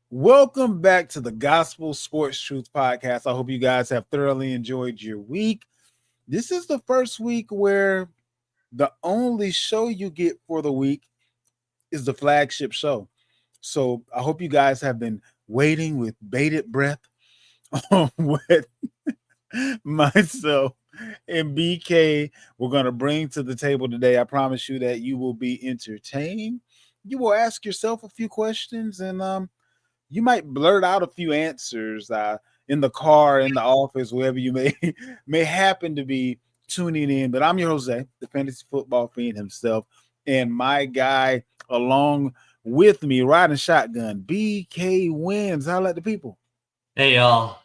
Welcome back to the Gospel Sports Truth Podcast. I hope you guys have thoroughly enjoyed your week. This is the first week where the only show you get for the week is the flagship show. So I hope you guys have been waiting with bated breath on what myself and BK we're going to bring to the table today. I promise you that you will be entertained. You will ask yourself a few questions and you might blurt out a few answers in the car, in the office, wherever you may may happen to be tuning in. But I'm your Jose, the fantasy football fiend himself, and my guy along with me riding shotgun, BK Wins. How let the people? Hey y'all.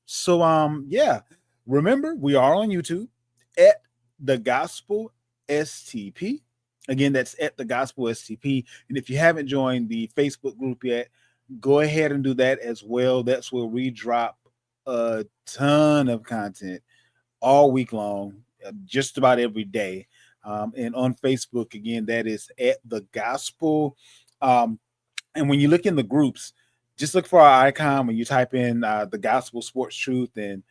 So yeah, remember we are on YouTube at the Gospel STP. Again, that's at the Gospel STP. And if you haven't joined the Facebook group yet, go ahead and do that as well. That's where we drop a ton of content all week long, just about every day. And on Facebook, again, that is at the Gospel. And when you look in the groups, just look for our icon when you type in the Gospel Sports Truth, and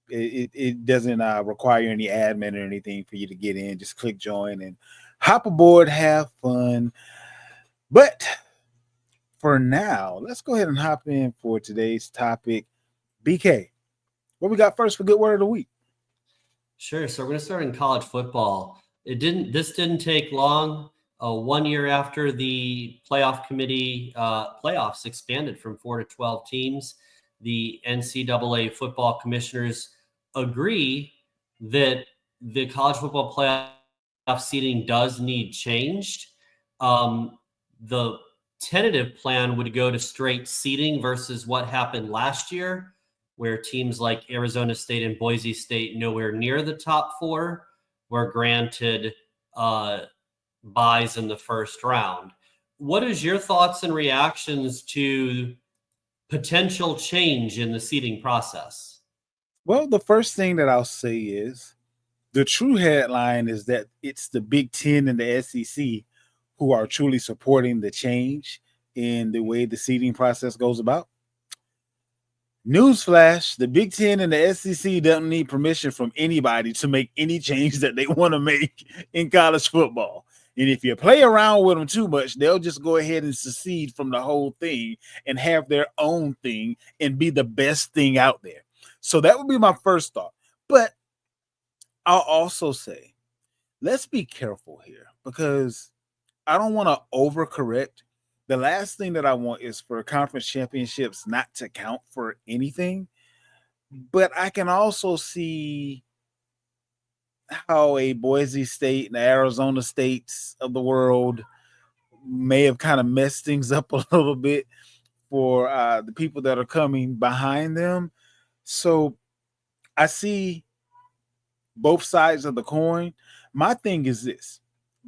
it doesn't require any admin or anything for you to get in. Just click join and hop aboard, have fun. But for now, let's go ahead and hop in for today's topic. BK, what we got first for good word of the week? Sure. So we're going to start in college football. This didn't take long. 1 year after the playoff committee playoffs expanded from 4 to 12 teams, the NCAA football commissioners agree that the college football playoff seating does need changed. The tentative plan would go to straight seeding versus what happened last year, where teams like Arizona State and Boise State, nowhere near the top four, were granted buys in the first round. What is your thoughts and reactions to potential change in the seeding process? Well, the first thing that I'll say is the true headline is that it's the Big Ten and the SEC who are truly supporting the change in the way the seeding process goes about. Newsflash, the Big Ten and the SEC don't need permission from anybody to make any change that they want to make in college football. And if you play around with them too much, they'll just go ahead and secede from the whole thing and have their own thing and be the best thing out there. So that would be my first thought. But I'll also say, let's be careful here because I don't want to overcorrect. The last thing that I want is for conference championships not to count for anything. But I can also see how a Boise State and the Arizona States of the world may have kind of messed things up a little bit for the people that are coming behind them. So I see both sides of the coin. My thing is this: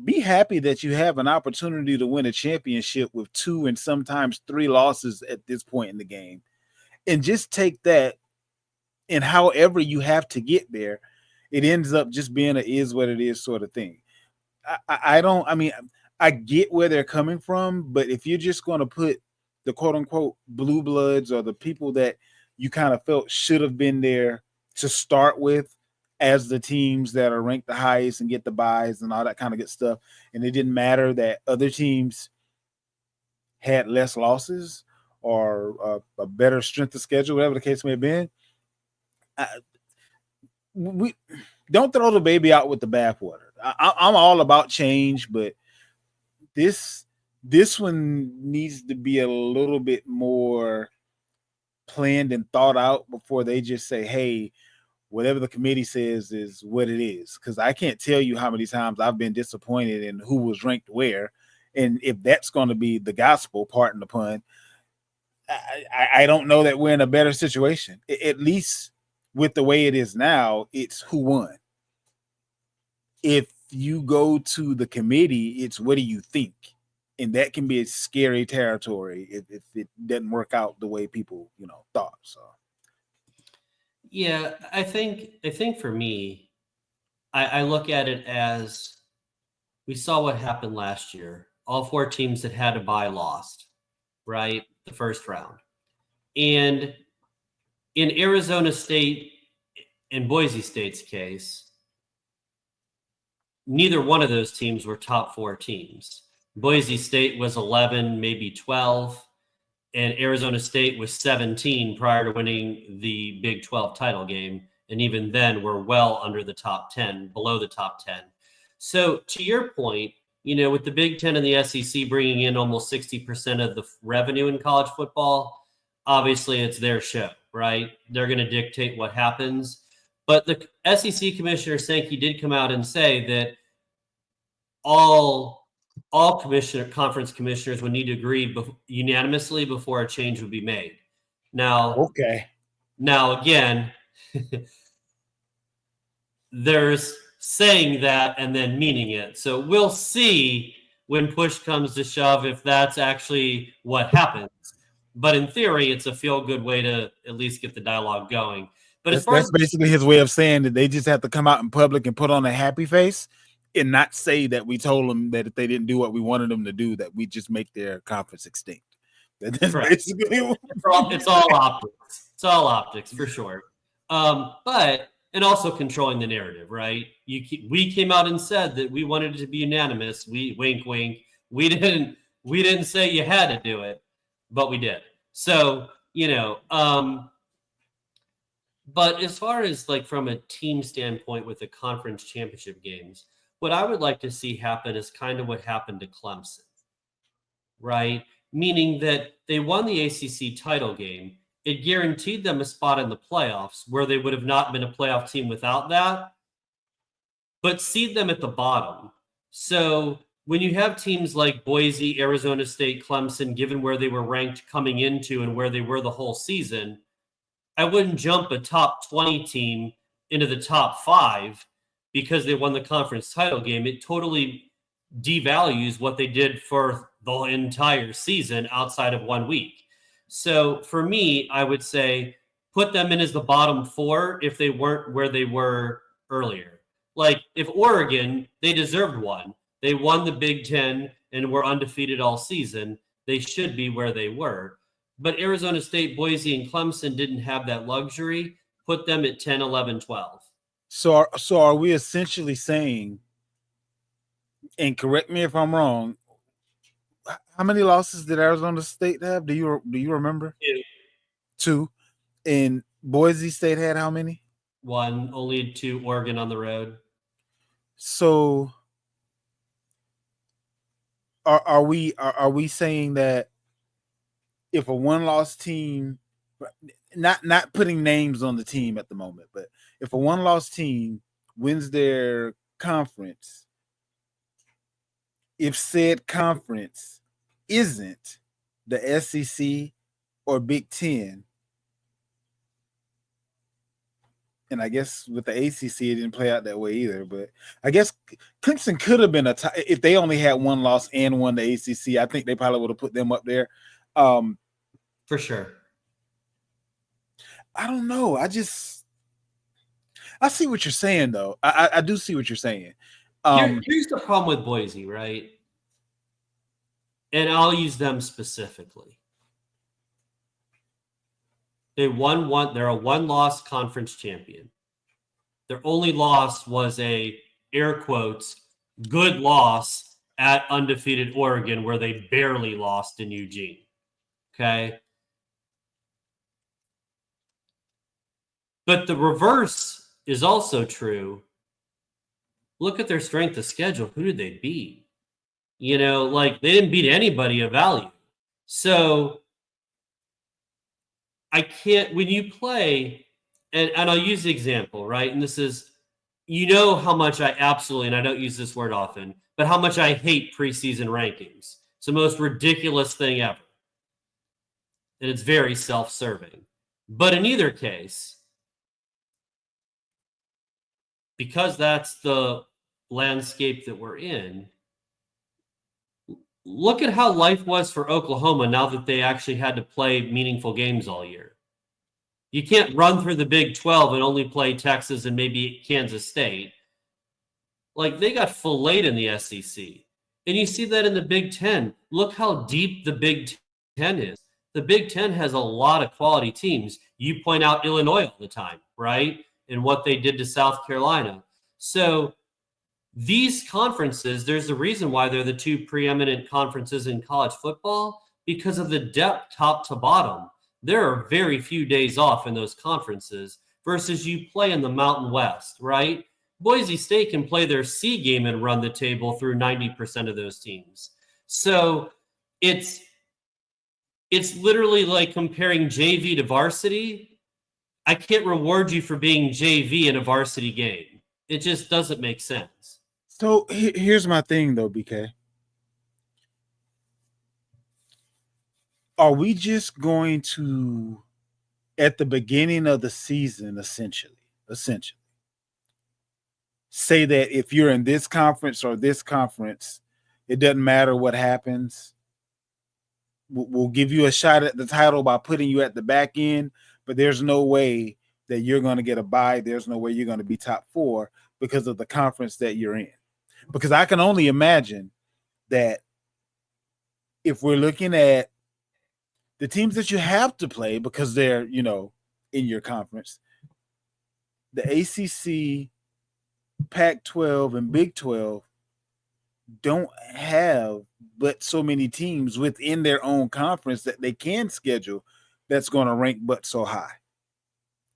be happy that you have an opportunity to win a championship with 2 and sometimes 3 losses at this point in the game. And just take that, and however you have to get there, it ends up just being a is what it is sort of thing. I don't, I mean, I get where they're coming from, but if you're just going to put the quote unquote blue bloods or the people that you kind of felt should have been there to start with as the teams that are ranked the highest and get the buys and all that kind of good stuff, and it didn't matter that other teams had less losses or a better strength of schedule, whatever the case may have been, we don't throw the baby out with the bathwater. I'm all about change, but this one needs to be a little bit more planned and thought out before they just say, "Hey, whatever the committee says is what it is." Because I can't tell you how many times I've been disappointed in who was ranked where, and if that's going to be the gospel, pardon the pun, I don't know that we're in a better situation. At least with the way it is now, it's who won. If you go to the committee, it's what do you think? And that can be a scary territory if it doesn't work out the way people, thought. So Yeah, I think for me, I look at it as we saw what happened last year. All four teams that had a bye lost, right? The first round. And in Arizona State and Boise State's case, neither one of those teams were top 4 teams. Boise State was 11, maybe 12, and Arizona State was 17 prior to winning the Big 12 title game. And even then, we're well under the top 10, below the top 10. So to your point, with the Big 10 and the SEC bringing in almost 60% of the revenue in college football, obviously it's their show, right? They're going to dictate what happens. But the SEC Commissioner Sankey did come out and say that all conference commissioners would need to agree unanimously before a change would be made. Now again, there's saying that and then meaning it. So we'll see when push comes to shove if that's actually what happens. But in theory, it's a feel-good way to at least get the dialogue going. But that's basically his way of saying that they just have to come out in public and put on a happy face and not say that we told them that if they didn't do what we wanted them to do, that we just make their conference extinct. That's basically it's all optics. It's all optics for sure. And also controlling the narrative, right? We came out and said that we wanted it to be unanimous. We wink, wink. We didn't say you had to do it, but we did. So, but as far as like from a team standpoint with the conference championship games, what I would like to see happen is kind of what happened to Clemson, right? Meaning that they won the ACC title game. It guaranteed them a spot in the playoffs where they would have not been a playoff team without that, but seed them at the bottom. So when you have teams like Boise, Arizona State, Clemson, given where they were ranked coming into and where they were the whole season, I wouldn't jump a top 20 team into the top 5 because they won the conference title game. It totally devalues what they did for the entire season outside of 1 week. So for me, I would say put them in as the bottom 4 if they weren't where they were earlier. Like if Oregon, they deserved one. They won the Big 10 and were undefeated all season. They should be where they were. But Arizona State, Boise, and Clemson didn't have that luxury. Put them at 10, 11, 12. So are we essentially saying, and correct me if I'm wrong, how many losses did Arizona State have? Do you remember? 2. And Boise State had how many? 1, only 2 Oregon on the road. So are we saying that if a 1-loss team, not putting names on the team at the moment, but if a 1-loss team wins their conference, if said conference isn't the SEC or Big 10, and I guess with the ACC, it didn't play out that way either, but I guess Clemson could have been if they only had 1 loss and won the ACC, I think they probably would have put them up there. For sure. I don't know. I see what you're saying, though. I do see what you're saying. Here's the problem with Boise, right? And I'll use them specifically. They're a 1-loss conference champion. Their only loss was a, air quotes, good loss at undefeated Oregon where they barely lost in Eugene. Okay? But the reverse is also true. Look at their strength of schedule. Who did they beat? They didn't beat anybody of value. So I can't, when you play, and I'll use the example, right? And this is, how much I absolutely, and I don't use this word often, but how much I hate preseason rankings. It's the most ridiculous thing ever. And it's very self-serving. But in either case, because that's the landscape that we're in, look at how life was for Oklahoma now that they actually had to play meaningful games all year. You can't run through the Big 12 and only play Texas and maybe Kansas State. Like, they got filleted in the SEC. And you see that in the Big 10. Look how deep the Big Ten is. The Big Ten has a lot of quality teams. You point out Illinois all the time, right? And what they did to South Carolina. So these conferences, there's a reason why they're the two preeminent conferences in college football, because of the depth top to bottom. There are very few days off in those conferences versus you play in the Mountain West, right? Boise State can play their C game and run the table through 90% of those teams. So it's literally like comparing JV to varsity. I can't reward you for being JV in a varsity game. It just doesn't make sense. So here's my thing, though, BK. Are we just going to, at the beginning of the season, essentially, say that if you're in this conference or this conference, it doesn't matter what happens? We'll give you a shot at the title by putting you at the back end, but there's no way that you're going to get a bye. There's no way you're going to be top 4 because of the conference that you're in. Because I can only imagine that if we're looking at the teams that you have to play because they're, in your conference, the ACC, Pac-12, and Big 12 don't have but so many teams within their own conference that they can schedule that's going to rank but so high.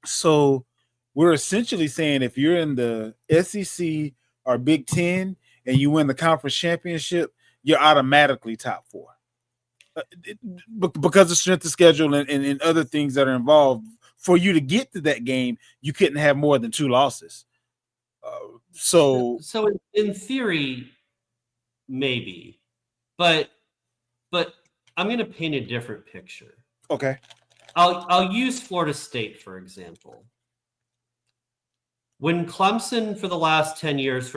So we're essentially saying if you're in the SEC or Big 10 and you win the conference championship, you're automatically top 4. Because of strength of schedule and other things that are involved. For you to get to that game, you couldn't have more than 2 losses. So in theory, maybe, but I'm going to paint a different picture. Okay. I'll use Florida State, for example. When Clemson, for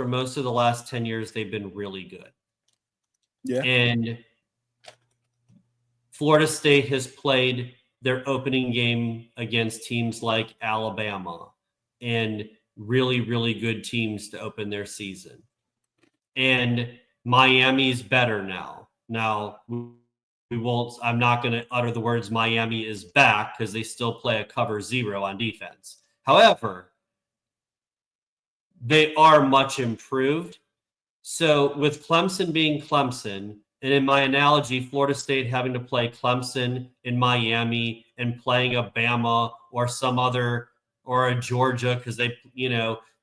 most of the last 10 years, they've been really good. Yeah. And Florida State has played their opening game against teams like Alabama and really, really good teams to open their season. And Miami's better now. Now, I'm not going to utter the words Miami is back because they still play a cover 0 on defense. However, they are much improved. So with Clemson being Clemson, and in my analogy, Florida State having to play Clemson in Miami and playing a Bama or some other, or a Georgia, because they,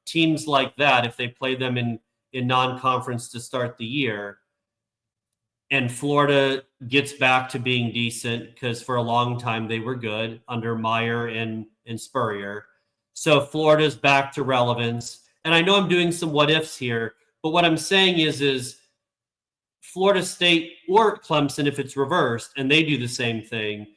teams like that, if they play them in non-conference to start the year, and Florida gets back to being decent, because for a long time they were good under Meyer and Spurrier. So Florida's back to relevance. And I know I'm doing some what ifs here, but what I'm saying is Florida State or Clemson, if it's reversed and they do the same thing,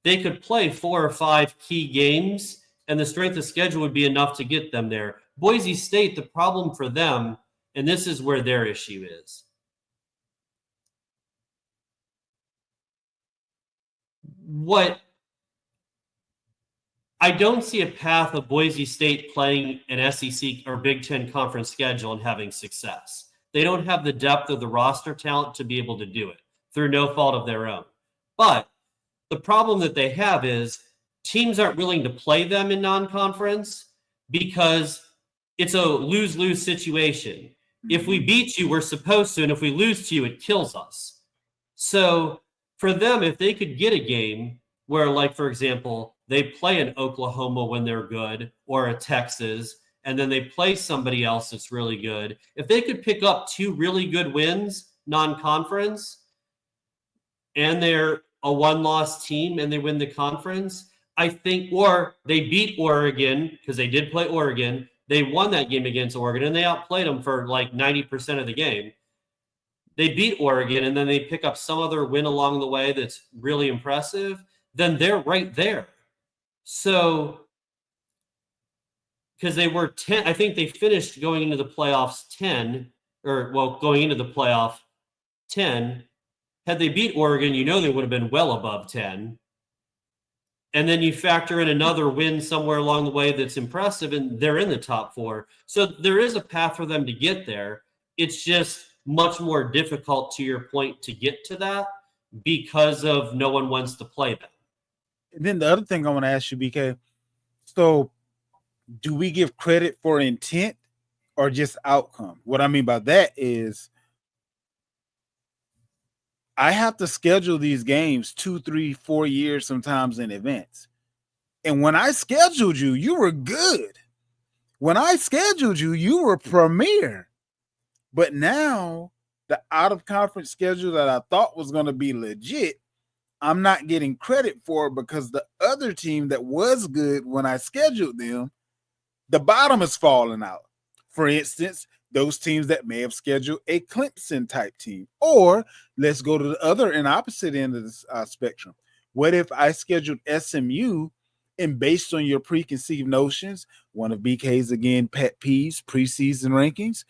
they could play 4 or 5 key games and the strength of schedule would be enough to get them there. Boise State, the problem for them, and this is where their issue is, I don't see a path of Boise State playing an SEC or Big Ten conference schedule and having success. They don't have the depth of the roster talent to be able to do it through no fault of their own. But the problem that they have is teams aren't willing to play them in non-conference because it's a lose-lose situation. If we beat you, we're supposed to, and if we lose to you, it kills us. So for them, if they could get a game where, like, for example, they play an Oklahoma when they're good, or a Texas, and then they play somebody else that's really good, if they could pick up 2 really good wins, non-conference, and they're a 1-loss team and they win the conference, I think, or they beat Oregon, because they did play Oregon, they won that game against Oregon, and they outplayed them for like 90% of the game. They beat Oregon, and then they pick up some other win along the way that's really impressive, then they're right there. So, because they were 10, I think they finished going into the playoffs 10, going into the playoff 10. Had they beat Oregon, they would have been well above 10. And then you factor in another win somewhere along the way that's impressive, and they're in the top 4. So there is a path for them to get there. It's just much more difficult, to your point, to get to that because of no one wants to play them. And then the other thing I want to ask you, BK, so do we give credit for intent or just outcome? What I mean by that is I have to schedule these games 2, 3, 4 years sometimes in advance. And when I scheduled you, you were good. When I scheduled you, you were premier. But now the out of conference schedule that I thought was going to be legit, I'm not getting credit for because the other team that was good when I scheduled them, the bottom is falling out. For instance, those teams that may have scheduled a Clemson type team. Or let's go to the other and opposite end of this spectrum. What if I scheduled SMU and based on your preconceived notions, one of BK's again pet peeves, preseason rankings,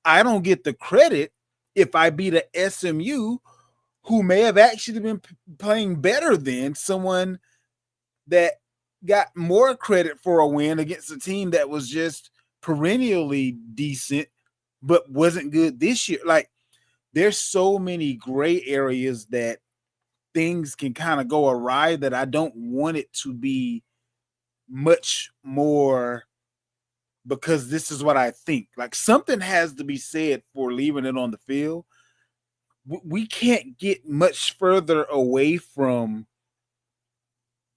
I don't get the credit if I beat a SMU who may have actually been playing better than someone that got more credit for a win against a team that was just perennially decent but wasn't good this year. Like, there's so many gray areas that things can kind of go awry that I don't want it to be much more because this is what I think. Like, something has to be said for leaving it on the field. We can't get much further away from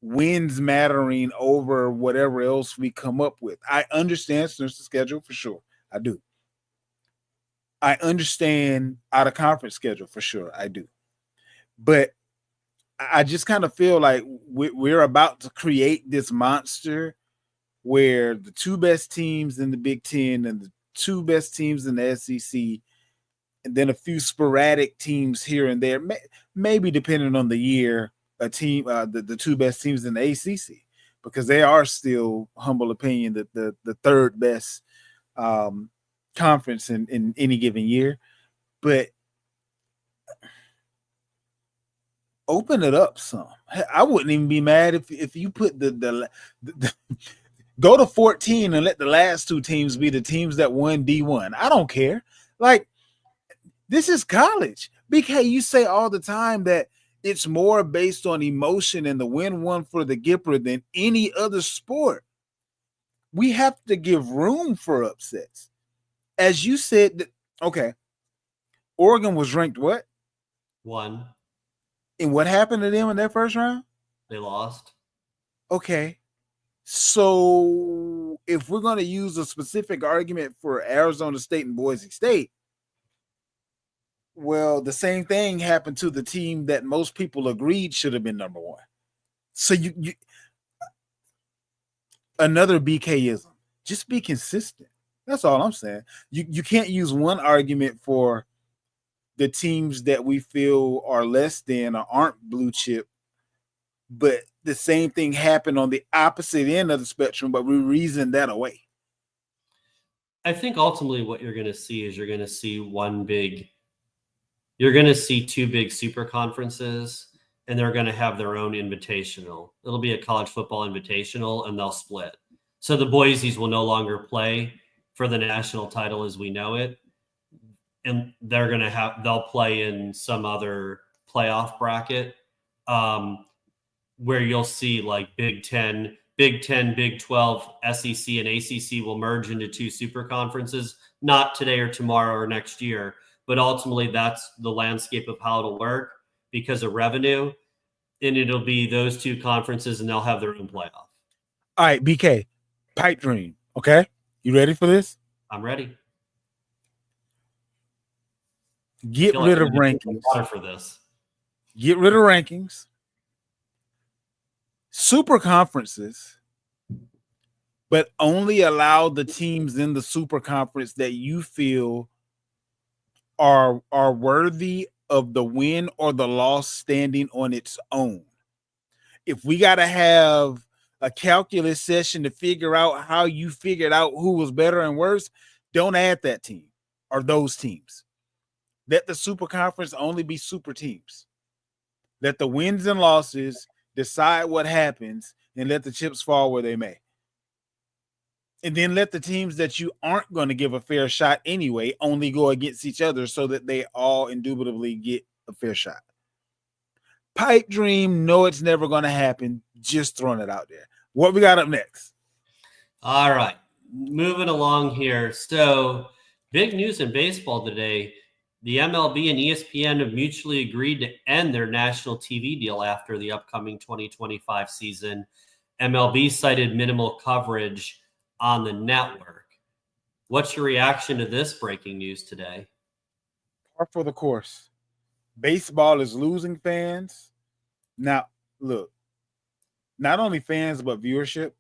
wins mattering over whatever else we come up with. I understand the schedule for sure. I do. I understand out of conference schedule for sure. I do. But I just kind of feel like we're about to create this monster where the two best teams in the Big Ten and the two best teams in the SEC, and then a few sporadic teams here and there, maybe depending on the year, a team, the two best teams in the ACC, because they are still, humble opinion, the third best conference in any given year. But open it up some. I wouldn't even be mad if you put the go to 14 and let the last two teams be the teams that won D1. I don't care. Like, this is college. BK, you say all the time that it's more based on emotion and the win one for the Gipper than any other sport. We have to give room for upsets. As you said, okay, Oregon was ranked what? 1. And what happened to them in their first round? They lost. Okay. So if we're going to use a specific argument for Arizona State and Boise State, well, the same thing happened to the team that most people agreed should have been number one. So you another BKism. Just be consistent. That's all I'm saying. You can't use one argument for the teams that we feel are less than or aren't blue chip, but the same thing happened on the opposite end of the spectrum, but we reason that away. I think ultimately what you're going to see is you're going to see two big super conferences, and they're going to have their own invitational. It'll be a college football invitational, and they'll split. So the Boise's will no longer play for the national title as we know it. And they'll play in some other playoff bracket where you'll see like Big 10, Big 12, SEC, and ACC will merge into two super conferences, not today or tomorrow or next year. But ultimately, that's the landscape of how it'll work because of revenue. And it'll be those two conferences, and they'll have their own playoff. All right, BK, pipe dream. Okay, you ready for this? I'm ready. Get rid of rankings. For this. Get rid of rankings. Super conferences, but only allow the teams in the super conference that you feel are worthy of the win or the loss standing on its own. If we got to have a calculus session to figure out how you figured out who was better and worse, don't add that team or those teams. Let the super conference only be super teams. Let the wins and losses decide what happens and let the chips fall where they may. And then let the teams that you aren't going to give a fair shot anyway only go against each other so that they all indubitably get a fair shot. Pipe dream, no, it's never going to happen. Just throwing it out there. What we got up next? All right, moving along here. So, big news in baseball today. The MLB and ESPN have mutually agreed to end their national TV deal after the upcoming 2025 season. MLB cited minimal coverage on the network. What's your reaction to this breaking news today? Par for the course. Baseball is losing fans. Now, look, not only fans, but viewership.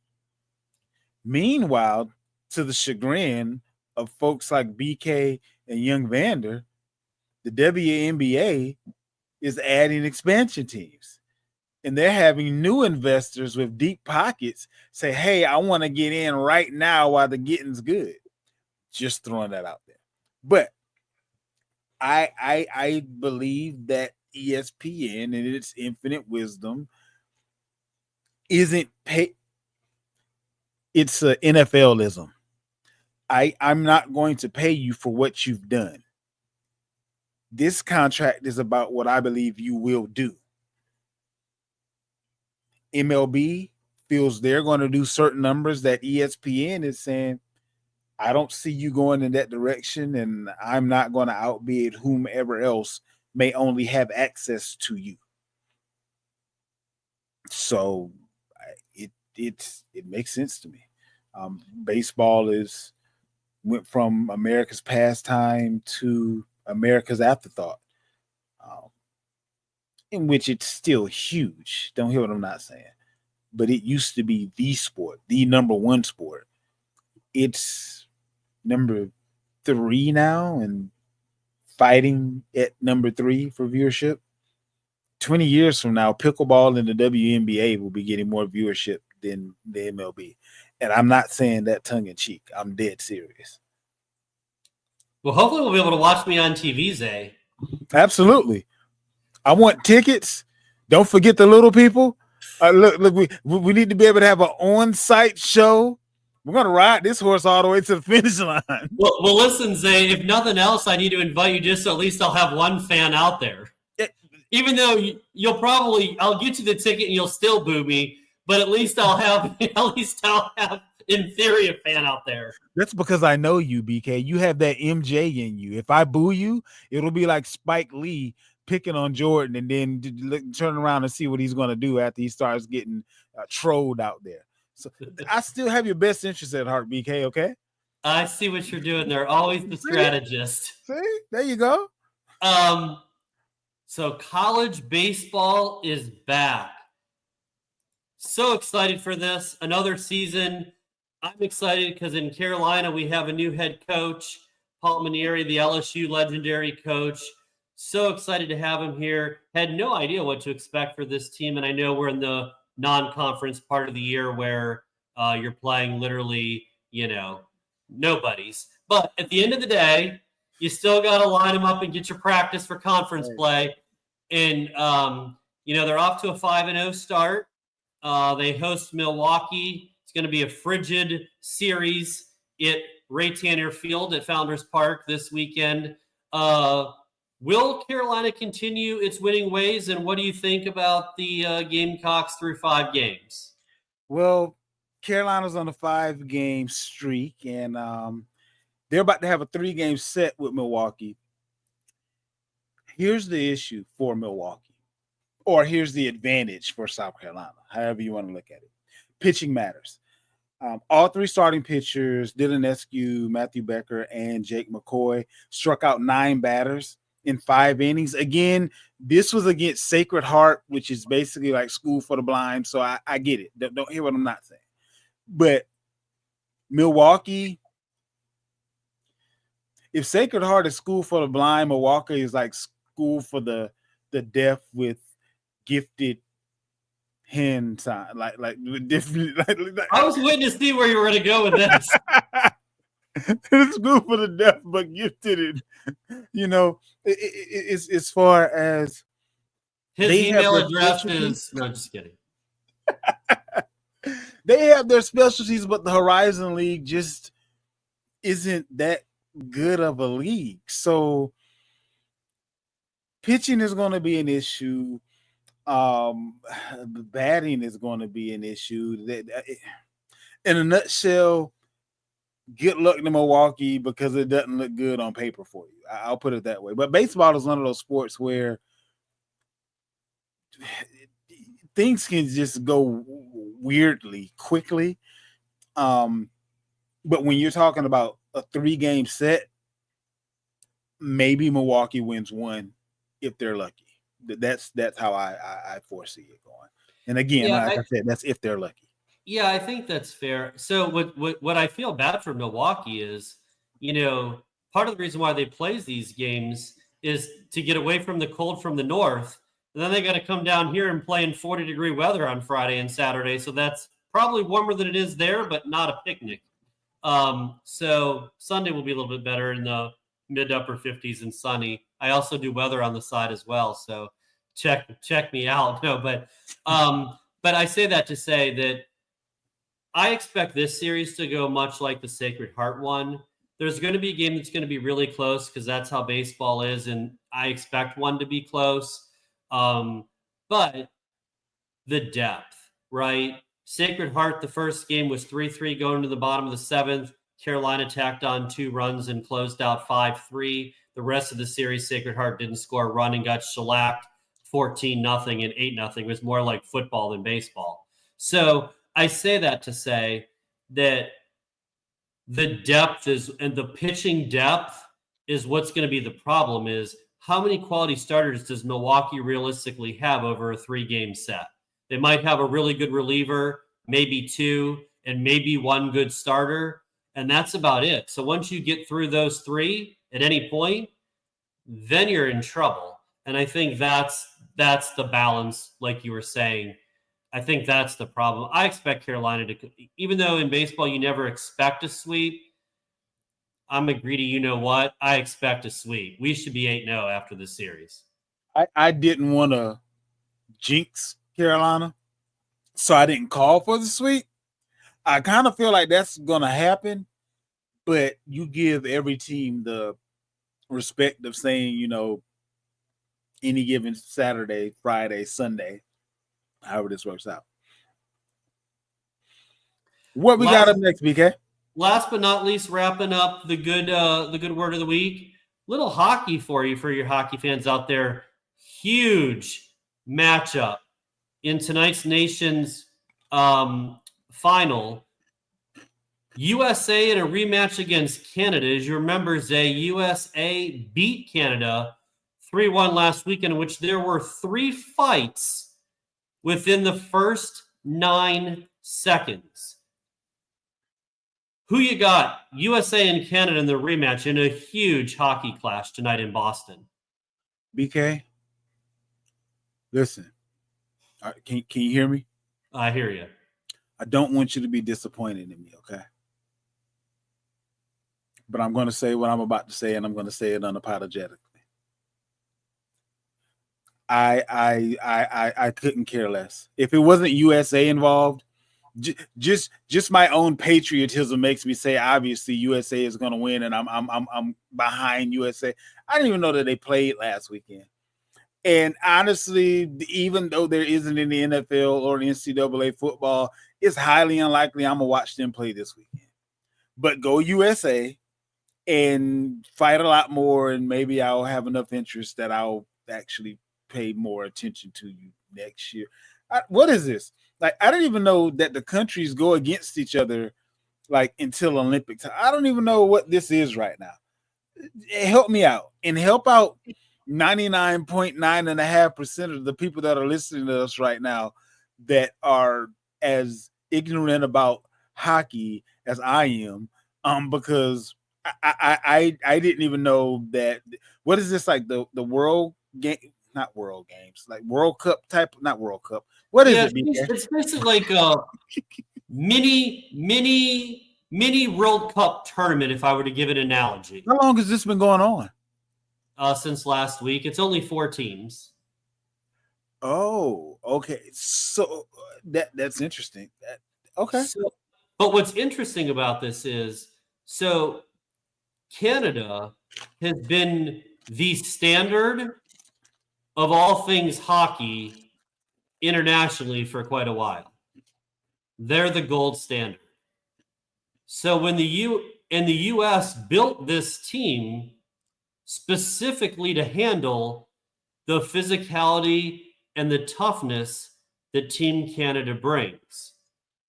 Meanwhile, to the chagrin of folks like BK and Young Vander, the WNBA is adding expansion teams. And they're having new investors with deep pockets say, hey, I want to get in right now while the getting's good. Just throwing that out there. But I believe that ESPN in its infinite wisdom isn't pay. It's a NFLism. I'm not going to pay you for what you've done. This contract is about what I believe you will do. MLB feels they're going to do certain numbers that ESPN is saying, I don't see you going in that direction, and I'm not going to outbid whomever else may only have access to you. So it makes sense to me. Baseball went from America's pastime to America's afterthought, in which it's still huge. Don't hear what I'm not saying. But it used to be the sport, the number one sport. It's number 3 now and fighting at number 3 for viewership. 20 years from now, pickleball and the WNBA will be getting more viewership than the MLB. And I'm not saying that tongue in cheek. I'm dead serious. Well, hopefully we'll be able to watch me on TV, Zay. Absolutely. I want tickets. Don't forget the little people. Look, we need to be able to have an on-site show. We're going to ride this horse all the way to the finish line. Well, listen, Zay, if nothing else, I need to invite you just so at least I'll have one fan out there. Even though I'll get you the ticket and you'll still boo me, but at least I'll have in theory a fan out there. That's because I know you, BK. You have that MJ in you. If I boo you, it'll be like Spike Lee picking on Jordan and then turn around and see what he's going to do after he starts getting trolled out there. So I still have your best interest at heart, BK, okay? I see what you're doing there. Always the strategist. See? There you go. So college baseball is back. So excited for this. Another season. I'm excited because in Carolina, we have a new head coach, Paul Manieri, the LSU legendary coach. So excited to have him here. Had no idea what to expect for this team. And I know we're in the non-conference part of the year where you're playing literally, nobodies. But at the end of the day, you still got to line them up and get your practice for conference play. And, they're off to a 5-0 start. They host Milwaukee. It's going to be a frigid series at Ray Tanner Field at Founders Park this weekend. Will Carolina continue its winning ways? And what do you think about the Gamecocks through 5 games? Well, Carolina's on a 5-game streak, and they're about to have a 3-game set with Milwaukee. Here's the issue for Milwaukee, or here's the advantage for South Carolina, however you want to look at it. Pitching matters. All 3 starting pitchers, Dylan Eskew, Matthew Becker, and Jake McCoy, struck out 9 batters in 5 innings. Again, this was against Sacred Heart, which is basically like school for the blind, so I get it. Don't hear what I'm not saying. But Milwaukee, if Sacred Heart is school for the blind, Milwaukee is like school for the deaf with gifted hand sign, like different. Like, I was waiting to see where you were going to go with this. It's school for the deaf, but gifted. It's as far as his email address is. No, just kidding. They have their specialties, but the Horizon League just isn't that good of a league. So pitching is going to be an issue. The batting is going to be an issue. In a nutshell, good luck to Milwaukee because it doesn't look good on paper for you. I'll put it that way. But baseball is one of those sports where things can just go weirdly quickly. But when you're talking about a 3-game set, maybe Milwaukee wins one if they're lucky. That's how I foresee it going. And again, Yeah, like I said, that's if they're lucky. yeah, I think that's fair. So what I feel bad for Milwaukee is, part of the reason why they play these games is to get away from the cold from the north. And then they got to come down here and play in 40-degree weather on Friday and Saturday. So that's probably warmer than it is there, but not a picnic. So Sunday will be a little bit better in the mid to upper 50s and sunny. I also do weather on the side as well. So check me out. No, but I say that to say that I expect this series to go much like the Sacred Heart one. There's going to be a game that's going to be really close because that's how baseball is, and I expect one to be close. But the depth, right? Sacred Heart, the first game was 3-3 going to the bottom of the seventh. Carolina tacked on 2 runs and closed out 5-3. The rest of the series, Sacred Heart didn't score a run and got shellacked 14-0 and 8-0. It was more like football than baseball. So I say that to say that the depth is, and the pitching depth is what's going to be the problem is how many quality starters does Milwaukee realistically have over a 3-game set? They might have a really good reliever, maybe 2, and maybe 1 good starter, and that's about it. So once you get through those 3 at any point, then you're in trouble. And I think that's the balance, like you were saying. I think that's the problem. I expect Carolina to, even though in baseball you never expect a sweep, I'm a greedy you-know-what. I expect a sweep. We should be 8-0 after this series. I didn't want to jinx Carolina, so I didn't call for the sweep. I kind of feel like that's going to happen, but you give every team the respect of saying, any given Saturday, Friday, Sunday, however this works out. What we got up next, BK? Last but not least, wrapping up the good word of the week. Little hockey for you, for your hockey fans out there. Huge matchup in tonight's Nations final. USA in a rematch against Canada. As you remember, Zay, USA beat Canada 3-1 last weekend, in which there were 3 fights within the first 9 seconds. Who you got? USA and Canada in the rematch in a huge hockey clash tonight in Boston. BK, listen. Can you hear me? I hear you. I don't want you to be disappointed in me, okay? But I'm going to say what I'm about to say, and I'm going to say it unapologetically. I couldn't care less. If it wasn't USA involved, just my own patriotism makes me say obviously USA is going to win, and I'm behind USA. I didn't even know that they played last weekend. And honestly, even though there isn't any NFL or NCAA football, it's highly unlikely I'm gonna watch them play this weekend. But go USA and fight a lot more, and maybe I'll have enough interest that I'll actually pay more attention to you next year. What is this? Like, I didn't even know that the countries go against each other like until Olympic time. I don't even know what this is right now. Help me out and help out 99.9.5% of the people that are listening to us right now that are as ignorant about hockey as I am, because I didn't even know that. What is this, like the world game? Not world games, like World Cup type, not World Cup. What is it? It's basically like a mini World Cup tournament, if I were to give an analogy. How long has this been going on? Since last week. It's only 4 teams. Oh, okay. So that's interesting. Okay. But what's interesting about this is, so Canada has been the standard of all things hockey internationally for quite a while. They're the gold standard. So when the U.S. built this team specifically to handle the physicality and the toughness that Team Canada brings.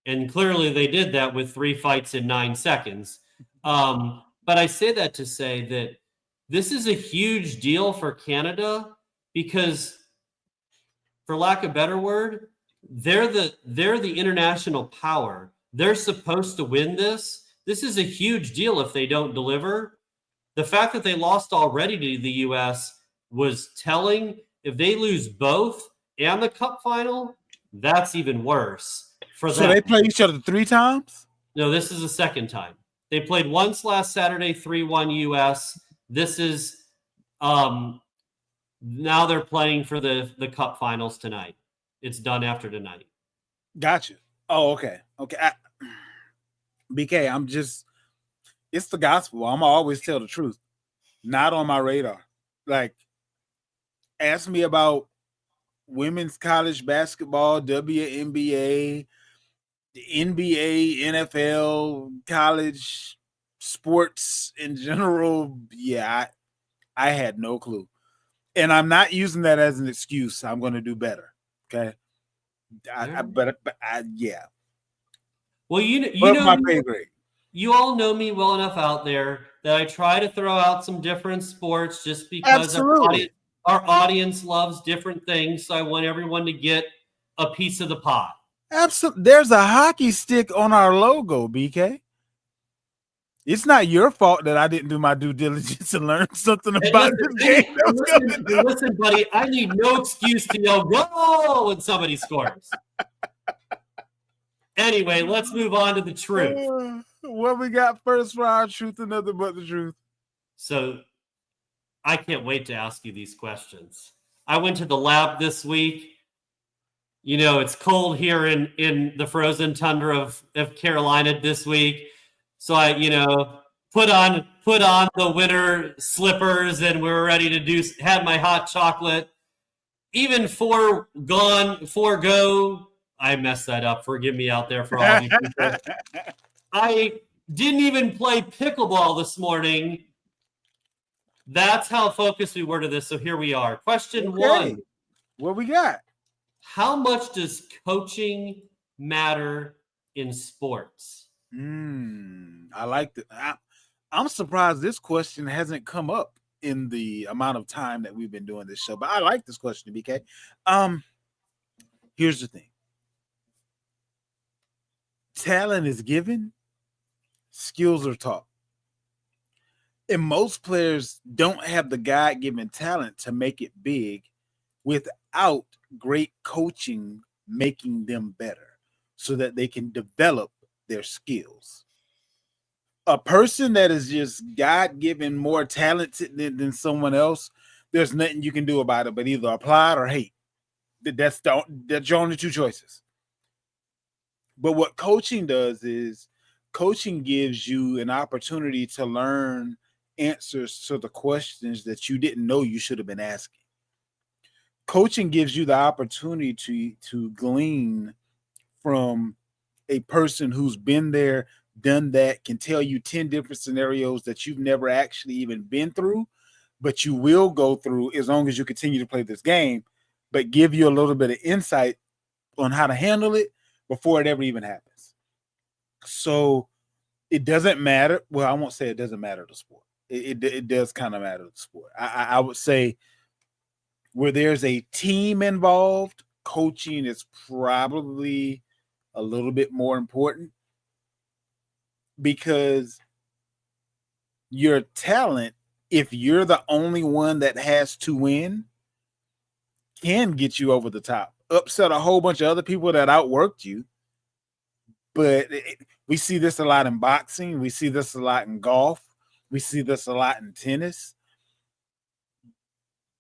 And clearly they did that with 3 fights in 9 seconds. But I say that to say that this is a huge deal for Canada because, for lack of a better word, they're the international power. They're supposed to win this. This is a huge deal if they don't deliver. The fact that they lost already to the U.S. was telling. If they lose both and the cup final, that's even worse for them. So they play each other 3 times? No, this is the second time. They played once last Saturday, 3-1 U.S. This is now they're playing for the cup finals tonight. It's done after tonight. Gotcha. Oh, okay. Okay. BK, it's the gospel. I'm always tell the truth. Not on my radar. Like, ask me about women's college basketball, WNBA, the NBA, NFL, college sports in general. Yeah, I had no clue. And I'm not using that as an excuse. I'm going to do better. Okay. Yeah. Well, you know, my pay grade. You all know me well enough out there that I try to throw out some different sports just because our audience loves different things. So I want everyone to get a piece of the pie. Absolutely. There's a hockey stick on our logo, BK. It's not your fault that I didn't do my due diligence and learn something about this game. Listen, buddy, I need no excuse to yell "go" when somebody scores. Anyway, let's move on to the truth. What we got first for our truth and nothing but the truth? So I can't wait to ask you these questions. I went to the lab this week. You know, it's cold here in the frozen tundra of Carolina this week. So I, put on the winter slippers and we were ready to had my hot chocolate. Even forego, I messed that up. Forgive me out there for all of you people. I didn't even play pickleball this morning. That's how focused we were to this. So here we are. Question 1. What we got? How much does coaching matter in sports? I like that. I'm surprised this question hasn't come up in the amount of time that we've been doing this show, but I like this question, BK. Here's the thing. Talent is given, skills are taught. And most players don't have the God-given talent to make it big without great coaching making them better so that they can develop their skills. A person that is just God-given more talented than someone else, there's nothing you can do about it but either apply it or hate. That's your only 2 choices. But what coaching does is coaching gives you an opportunity to learn answers to the questions that you didn't know you should have been asking. Coaching gives you the opportunity to glean from a person who's been there, done that, can tell you 10 different scenarios that you've never actually even been through, but you will go through as long as you continue to play this game, but give you a little bit of insight on how to handle it before it ever even happens. So it doesn't matter. Well, I won't say it doesn't matter to sport. It does kind of matter to sport. I would say where there's a team involved, coaching is probably a little bit more important because your talent, if you're the only one that has to win, can get you over the top, upset a whole bunch of other people that outworked you. But we see this a lot in boxing. We see this a lot in golf. We see this a lot in tennis.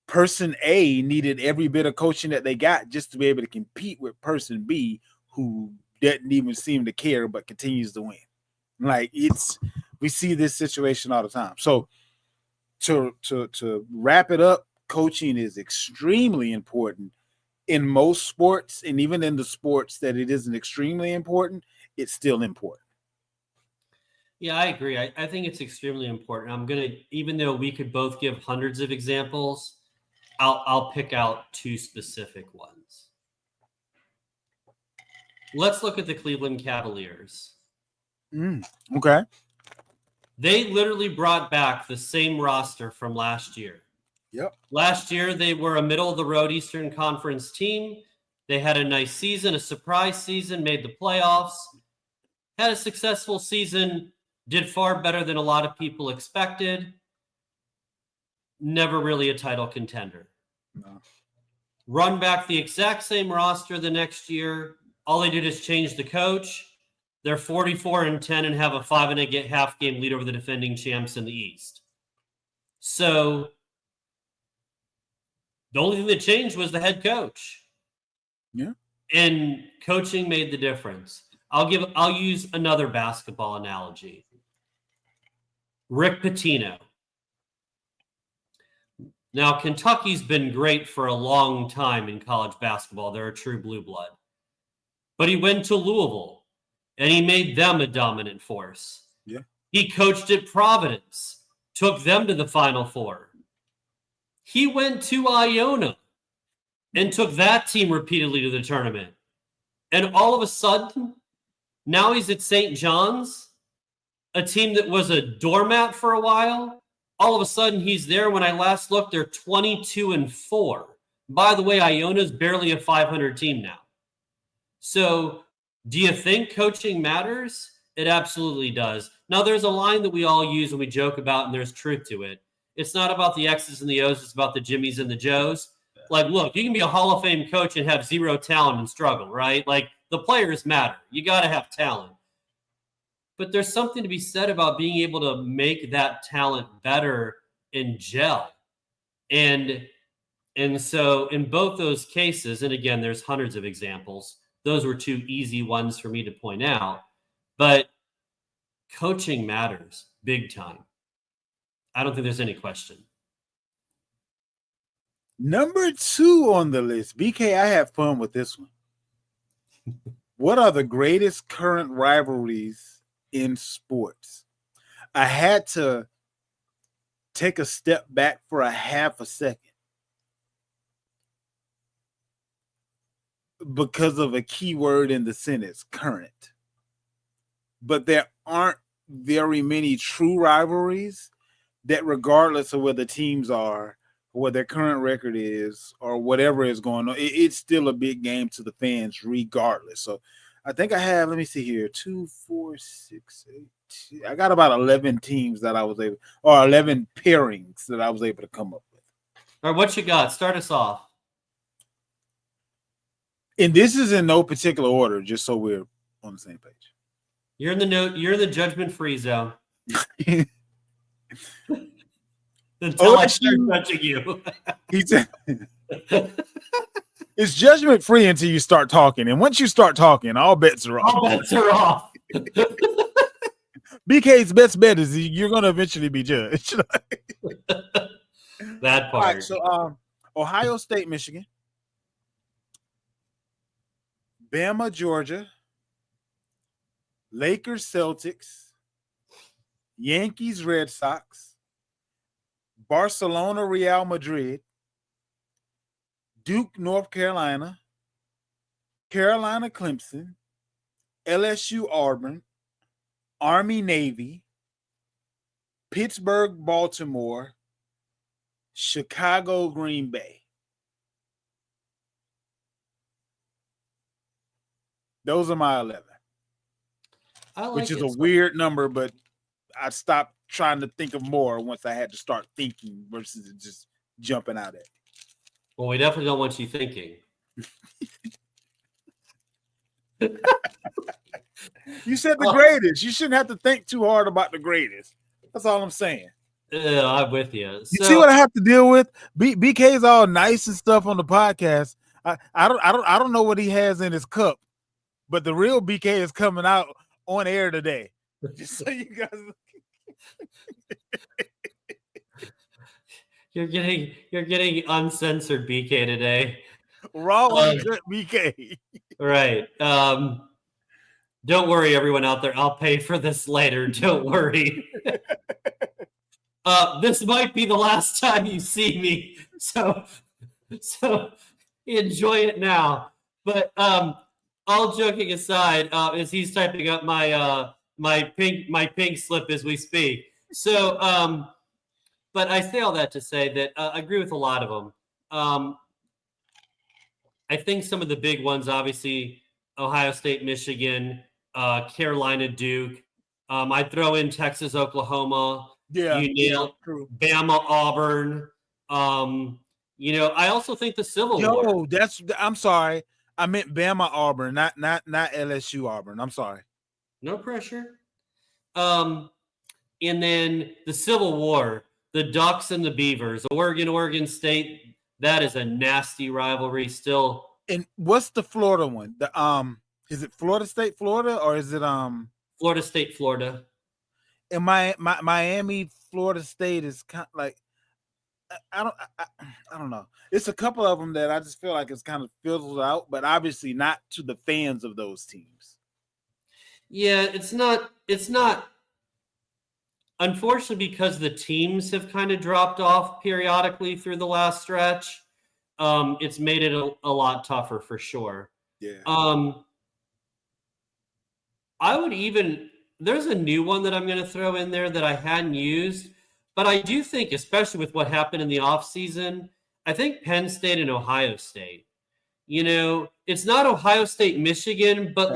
Person A needed every bit of coaching that they got just to be able to compete with person B, who doesn't even seem to care but continues to win. Like we see this situation all the time. So to wrap it up, coaching is extremely important in most sports, and even in the sports that it isn't extremely important, it's still important. Yeah, I agree. I think it's extremely important. I'm gonna, even though we could both give hundreds of examples, I'll pick out two specific ones. Let's look at the Cleveland Cavaliers. Okay. They literally brought back the same roster from last year. Yep. Last year, they were a middle-of-the-road Eastern Conference team. They had a nice season, a surprise season, made the playoffs, had a successful season, did far better than a lot of people expected. Never really a title contender. No. Run back the exact same roster the next year. All they did is change the coach. They're 44-10 and have a 5.5 game lead over the defending champs in the East. So the only thing that changed was the head coach. Yeah. And coaching made the difference. I'll use another basketball analogy. Rick Pitino. Now, Kentucky's been great for a long time in college basketball. They're a true blue blood. But he went to Louisville, and he made them a dominant force. Yeah. He coached at Providence, took them to the Final Four. He went to Iona and took that team repeatedly to the tournament. And all of a sudden, now he's at St. John's, a team that was a doormat for a while. All of a sudden, he's there. When I last looked, they're 22-4. By the way, Iona's barely a 500 team now. So do you think coaching matters? It absolutely does. Now, there's a line that we all use and we joke about, and there's truth to it. It's not about the X's and the O's. It's about the Jimmies and the Joes. Like, look, you can be a Hall of Fame coach and have zero talent and struggle, right? Like, the players matter. You got to have talent. But there's something to be said about being able to make that talent better and gel. And so in both those cases, and again, there's hundreds of examples, those were two easy ones for me to point out. But coaching matters big time. I don't think there's any question. Number 2 on the list. BK, I have fun with this one. What are the greatest current rivalries in sports? I had to take a step back for a half a second because of a key word in the sentence, current. But there aren't very many true rivalries that, regardless of where the teams are, or what their current record is, or whatever is going on, it's still a big game to the fans regardless. So I think I have, let me see here, 2, 4, 6, 8. I got about 11 teams that I was able, or 11 pairings that I was able to come up with. All right, what you got? Start us off. And this is in no particular order, just so we're on the same page. You're in the judgment-free zone. Until I start touching you. He said, it's judgment free until you start talking. And once you start talking, all bets are off. All bets are off. BK's best bet is you're going to eventually be judged. That part. All right, so Ohio State, Michigan. Bama, Georgia. Lakers, Celtics. Yankees, Red Sox. Barcelona, Real Madrid. Duke, North Carolina. Carolina, Clemson. LSU, Auburn. Army, Navy. Pittsburgh, Baltimore. Chicago, Green Bay. Those are my 11. Which is a weird number, but I stopped trying to think of more once I had to start thinking versus just jumping out at it. Well, we definitely don't want you thinking. You said the greatest. You shouldn't have to think too hard about the greatest. That's all I'm saying. I'm with you. You see what I have to deal with? BK's all nice and stuff on the podcast. I don't know what he has in his cup, but the real BK is coming out on air today. Just so you guys. You're getting uncensored BK today. Raw Uncut BK. Right. Don't worry, everyone out there. I'll pay for this later. Don't worry. This might be the last time you see me, so enjoy it now. But all joking aside, as he's typing up my pink slip as we speak. So, but I say all that to say that I agree with a lot of them. I think some of the big ones, obviously, Ohio State, Michigan, Carolina, Duke. I'd throw in Texas, Oklahoma. Yeah, You nailed Bama, Auburn. I also think the Civil War. I'm sorry. I meant Bama Auburn, not LSU Auburn. I'm sorry. No pressure. And then the Civil War, the Ducks and the Beavers, Oregon State. That is a nasty rivalry still. And what's the Florida one? Is it Florida State, Florida, or is it Florida State, Florida? And Miami, Florida State is kind of like I don't know. It's a couple of them that I just feel like it's kind of fizzled out, but obviously not to the fans of those teams. Yeah, it's not. Unfortunately, because the teams have kind of dropped off periodically through the last stretch, it's made it a lot tougher for sure. Yeah. There's a new one that I'm going to throw in there that I hadn't used, but I do think, especially with what happened in the offseason, I think Penn State and Ohio State. It's not Ohio State, Michigan, but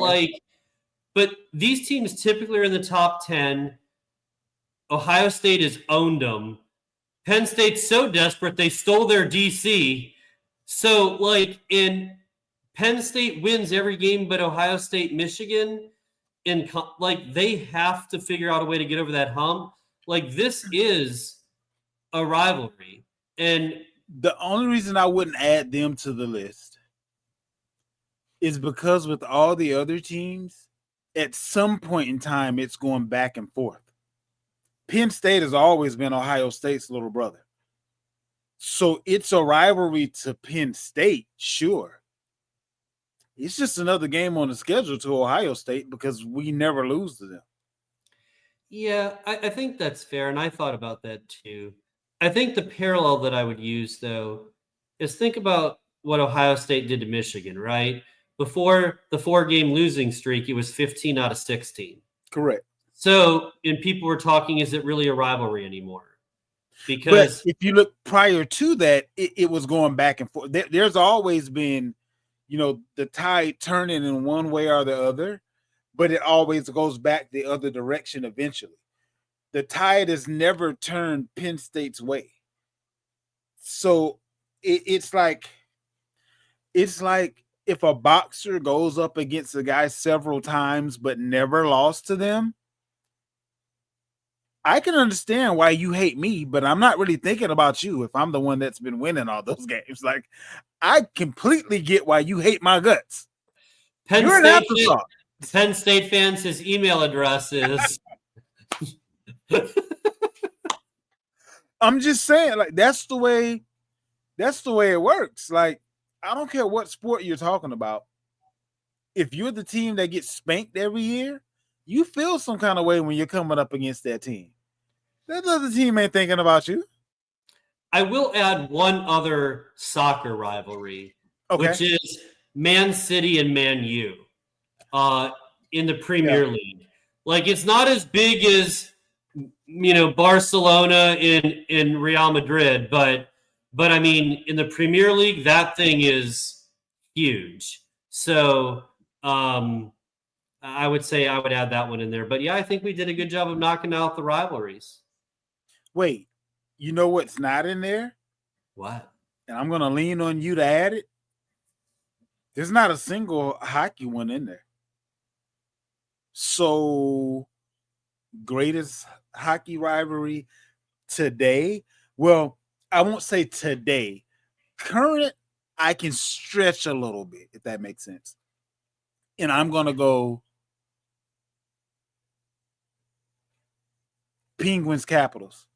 but these teams typically are in the top 10. Ohio State has owned them. Penn State's so desperate they stole their DC. So, in Penn State wins every game but Ohio State, Michigan, they have to figure out a way to get over that hump. This is a rivalry. And the only reason I wouldn't add them to the list is because with all the other teams, at some point in time, it's going back and forth. Penn State has always been Ohio State's little brother. So it's a rivalry to Penn State, sure. It's just another game on the schedule to Ohio State because we never lose to them. Yeah, I think that's fair, and I thought about that too. I think the parallel that I would use, though, is think about what Ohio State did to Michigan, right? Before the 4-game losing streak, it was 15 out of 16. Correct. So, and people were talking, is it really a rivalry anymore? Because if you look prior to that, it was going back and forth. There's always been, the tide turning in one way or the other, but it always goes back the other direction eventually. The tide has never turned Penn State's way. So it's like if a boxer goes up against a guy several times but never lost to them, I can understand why you hate me, but I'm not really thinking about you if I'm the one that's been winning all those games. I completely get why you hate my guts. You're an afterthought. Penn State fans, his email address is. I'm just saying, that's the way it works. I don't care what sport you're talking about. If you're the team that gets spanked every year, you feel some kind of way when you're coming up against that team. That other team ain't thinking about you. I will add one other soccer rivalry, which is Man City and Man U in the Premier League. It's not as big as Barcelona in Real Madrid, but I mean, in the Premier League, that thing is huge. So I would say I would add that one in there. But yeah, I think we did a good job of knocking out the rivalries. Wait, you know what's not in there? What? And I'm going to lean on you to add it. There's not a single hockey one in there. So, greatest hockey rivalry today? Well, I won't say today. Current, I can stretch a little bit, if that makes sense. And I'm going to go Penguins Capitals.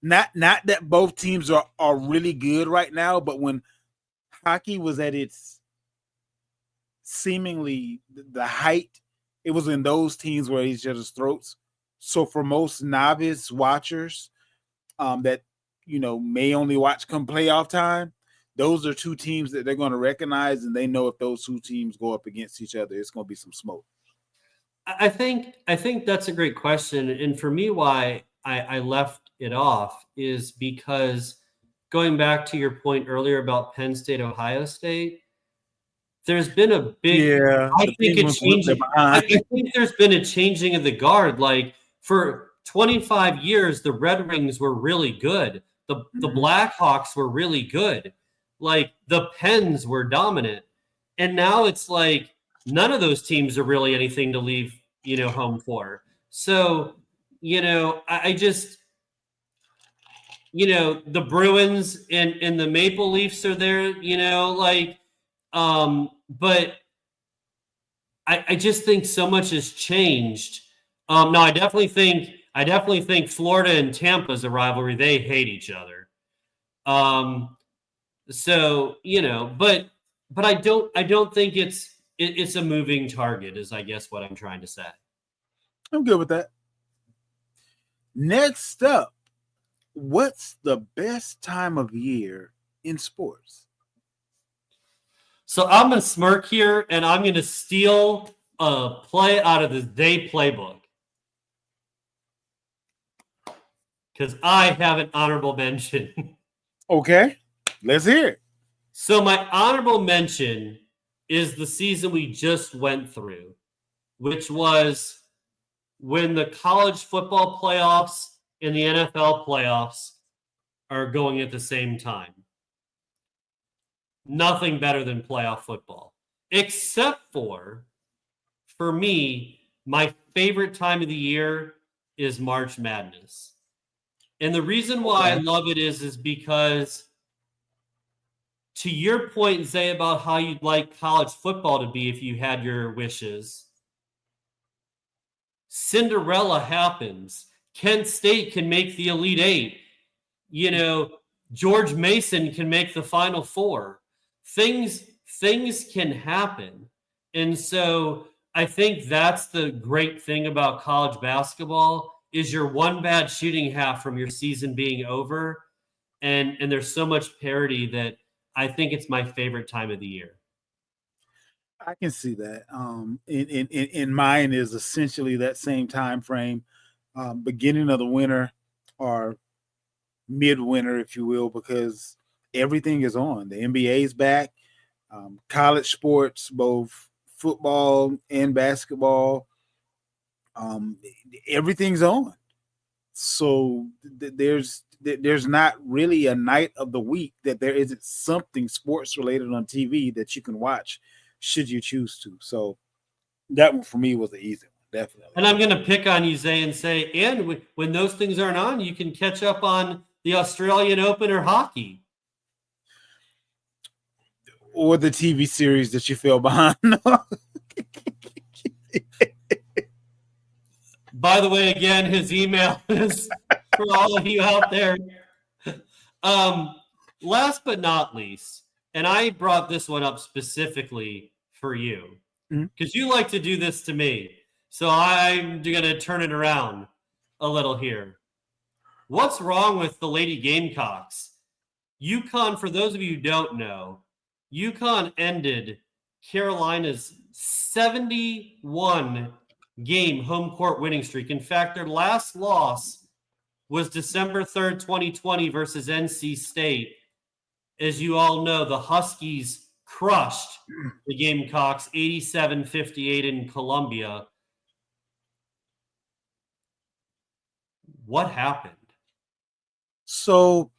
Not that both teams are really good right now, but when hockey was at its seemingly the height. It was in those teams where each other's throats. So for most novice watchers, that may only watch come playoff time, those are two teams that they're going to recognize, and they know if those two teams go up against each other, it's going to be some smoke. I think that's a great question, and for me, why I left it off is because going back to your point earlier about Penn State, Ohio State, there's been a big. I think a changing. I think there's been a changing of the guard. Like for 25 years, the Red Wings were really good. The Blackhawks were really good. Like the Pens were dominant, and now it's like none of those teams are really anything to leave home for. So I just the Bruins and the Maple Leafs are there. But I just think so much has changed. No, I definitely think Florida and Tampa is a rivalry. They hate each other. So but I don't think it's a moving target, is I guess what I'm trying to say. I'm good with that. Next up, what's the best time of year in sports? So I'm going to smirk here, and I'm going to steal a play out of the day playbook because I have an honorable mention. Okay, let's hear it. So my honorable mention is the season we just went through, which was when the college football playoffs and the NFL playoffs are going at the same time. Nothing better than playoff football, except for me, my favorite time of the year is March Madness. And the reason why I love it is because, to your point, Zay, about how you'd like college football to be if you had your wishes, Cinderella happens. Kent State can make the Elite Eight. George Mason can make the Final Four. Things can happen. And so I think that's the great thing about college basketball is you're one bad shooting half from your season being over. And there's so much parity that I think it's my favorite time of the year. I can see that. In mine is essentially that same time frame, beginning of the winter or midwinter, if you will, because everything is on. The NBA is back. College sports, both football and basketball, everything's on. So there's not really a night of the week that there isn't something sports related on TV that you can watch should you choose to. So that one for me was the easy one, definitely. And I'm going to pick on you, Zay, and say, and when those things aren't on, you can catch up on the Australian Open or hockey. Or the TV series that you fell behind. By the way, again, his email is for all of you out there. Last but not least, and I brought this one up specifically for you because you like to do this to me. So I'm going to turn it around a little here. What's wrong with the Lady Gamecocks? UConn, for those of you who don't know, UConn ended Carolina's 71-game home court winning streak. In fact, their last loss was December 3rd, 2020 versus NC State. As you all know, the Huskies crushed the Gamecocks 87-58 in Columbia. What happened? So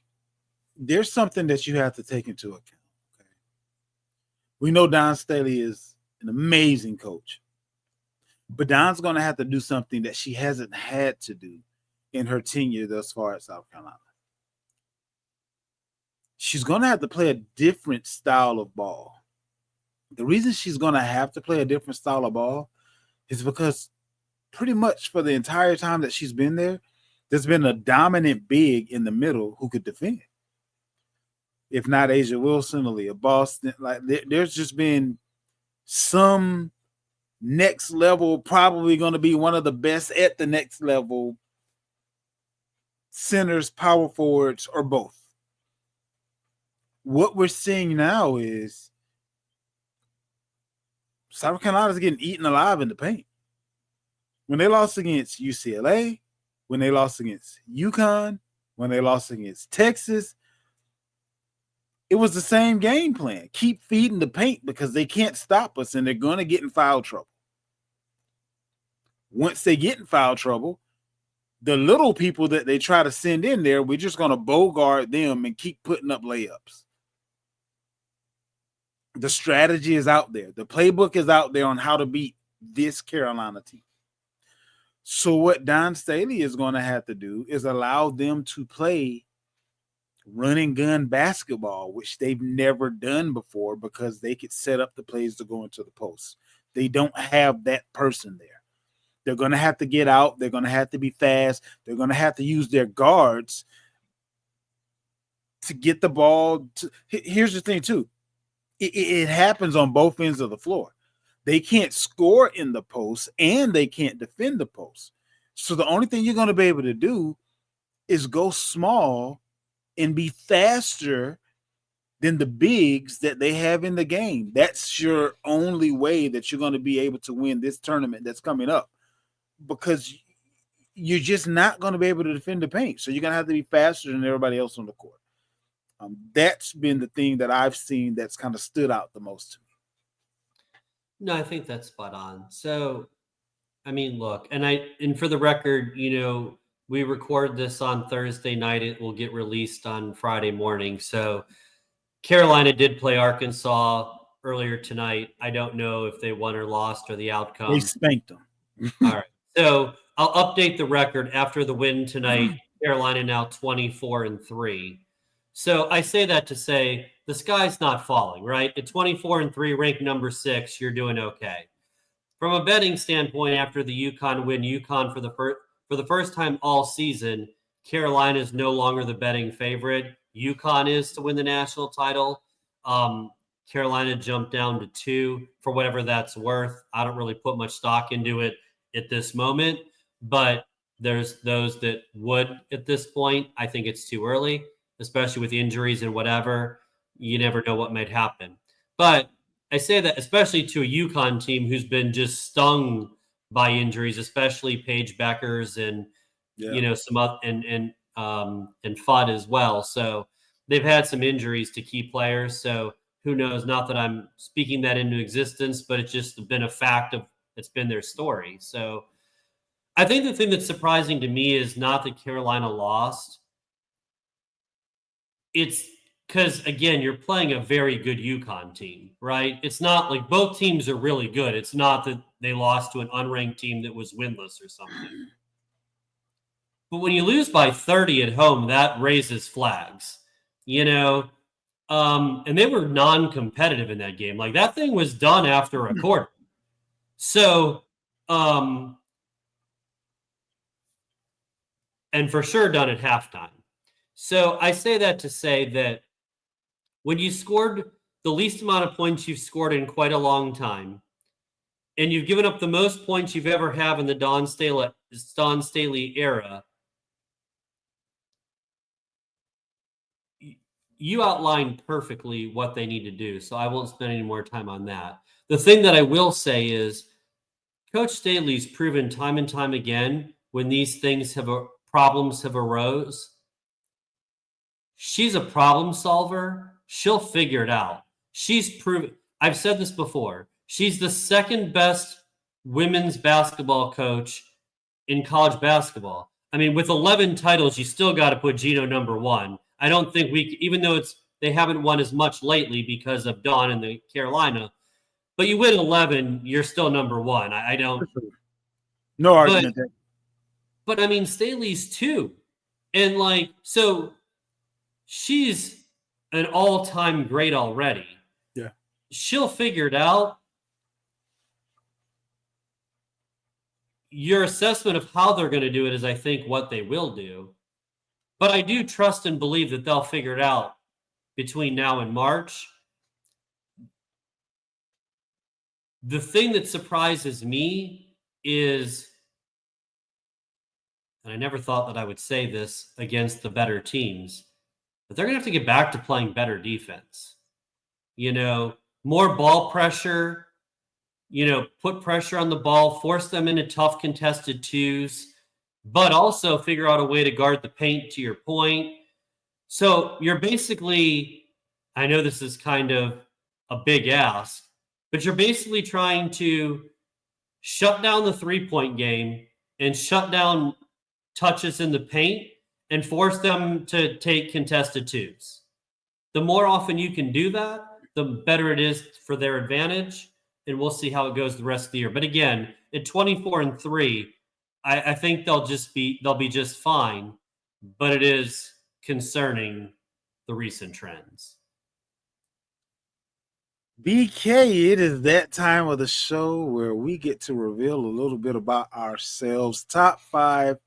there's something that you have to take into account. Okay? We know Don Staley is an amazing coach, but Don's going to have to do something that she hasn't had to do in her tenure thus far at South Carolina. She's going to have to play a different style of ball. The reason she's going to have to play a different style of ball is because pretty much for the entire time that she's been there, there's been a dominant big in the middle who could defend. if not Asia Wilson, Aaliyah Boston. Like there's just been some next level, probably going to be one of the best at the next level centers, power forwards, or both. What we're seeing now is South Carolina's getting eaten alive in the paint. When they lost against UCLA, when they lost against UConn, when they lost against Texas, it was the same game plan. Keep feeding the paint because they can't stop us and they're going to get in foul trouble. Once they get in foul trouble, the little people that they try to send in there, we're just going to bogart them and keep putting up layups. The strategy is out there. The playbook is out there on how to beat this Carolina team. So what Don Staley is going to have to do is allow them to play run and gun basketball, which they've never done before because they could set up the plays to go into the post. They don't have that person there. They're going to have to get out. They're going to have to be fast. They're going to have to use their guards to get the ball. Here's the thing, too. It happens on both ends of the floor. They can't score in the post and they can't defend the post. So the only thing you're going to be able to do is go small and be faster than the bigs that they have in the game. That's your only way that you're going to be able to win this tournament that's coming up, because you're just not going to be able to defend the paint. So you're going to have to be faster than everybody else on the court. That's been the thing that I've seen that's kind of stood out the most to me. No, I think that's spot on. So, I mean, look, and for the record, we record this on Thursday night. It will get released on Friday morning. So Carolina did play Arkansas earlier tonight. I don't know if they won or lost or the outcome. They spanked them. All right. So I'll update the record after the win tonight. Carolina now 24-3. So I say that to say the sky's not falling, right? At 24-3, ranked number 6, you're doing okay. From a betting standpoint, after the UConn win, UConn for the first time all season, Carolina is no longer the betting favorite. UConn is to win the national title. Carolina jumped down to 2 for whatever that's worth. I don't really put much stock into it at this moment, but there's those that would at this point. I think it's too early, especially with injuries and whatever. You never know what might happen. But I say that especially to a UConn team who's been just stung by injuries, especially Paige Beckers and some other and Fudd as well. So they've had some injuries to key players. So who knows? Not that I'm speaking that into existence, but it's just been a fact of it's been their story. So I think the thing that's surprising to me is not that Carolina lost. It's because, again, you're playing a very good UConn team, right? It's not like both teams are really good. It's not that they lost to an unranked team that was winless or something. But when you lose by 30 at home, that raises flags, and they were non-competitive in that game. Like, that thing was done after a quarter. So, and for sure done at halftime. So I say that to say that when you scored the least amount of points you've scored in quite a long time, and you've given up the most points you've ever had in the Don Staley era, you outlined perfectly what they need to do, so I won't spend any more time on that. The thing that I will say is Coach Staley's proven time and time again when these things problems have arose, she's a problem solver. She'll figure it out. She's proven. I've said this before. She's the second best women's basketball coach in college basketball. I mean, with 11 titles, you still got to put Gino number 1. I don't think even though they haven't won as much lately because of Dawn and the Carolina, but you win 11, you're still number 1. I don't. No argument there. But I mean, Staley's 2. And so she's an all-time great already. Yeah. She'll figure it out. Your assessment of how they're going to do it is, I think, what they will do. But I do trust and believe that they'll figure it out between now and March. The thing that surprises me is, and I never thought that I would say this against the better teams, but they're going to have to get back to playing better defense. More ball pressure, put pressure on the ball, force them into tough contested twos, but also figure out a way to guard the paint, to your point. So you're basically, I know this is kind of a big ask, but you're basically trying to shut down the three-point game and shut down touches in the paint and force them to take contested twos. The more often you can do that, the better it is for their advantage, and we'll see how it goes the rest of the year. But again, at 24-3, I think they'll be just fine, but it is concerning, the recent trends. BK, it is that time of the show where we get to reveal a little bit about ourselves. Top 5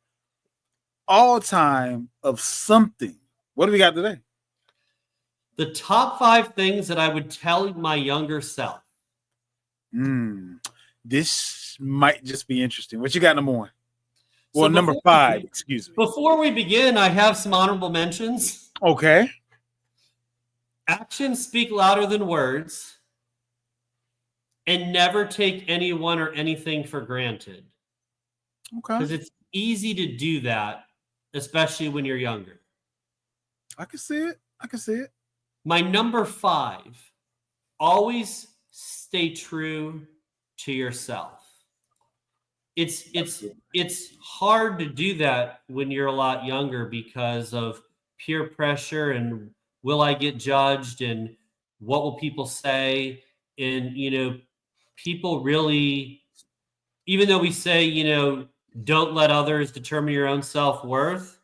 all time of something. What do we got today? The top 5 things that I would tell my younger self. This might just be interesting. What you got, number 1? Well, number 5, excuse me. Before we begin, I have some honorable mentions. Okay. Actions speak louder than words. And never take anyone or anything for granted. Okay. Because it's easy to do that, especially when you're younger. I can see it. My number 5, always stay true to yourself. It's hard to do that when you're a lot younger because of peer pressure and will I get judged and what will people say? And, people really, even though we say, don't let others determine your own self-worth,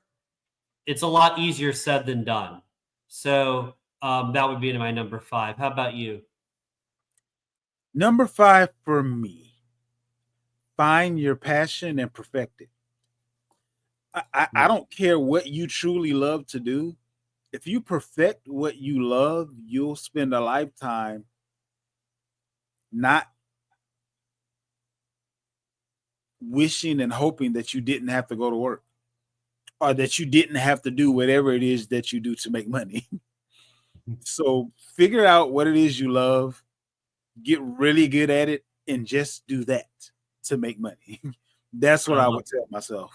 it's a lot easier said than done. So that would be my number 5. How about you? Number 5 for me, find your passion and perfect it. I don't care what you truly love to do. If you perfect what you love, you'll spend a lifetime not wishing and hoping that you didn't have to go to work or that you didn't have to do whatever it is that you do to make money. So figure out what it is you love, get really good at it, and just do that to make money. That's what I would tell myself.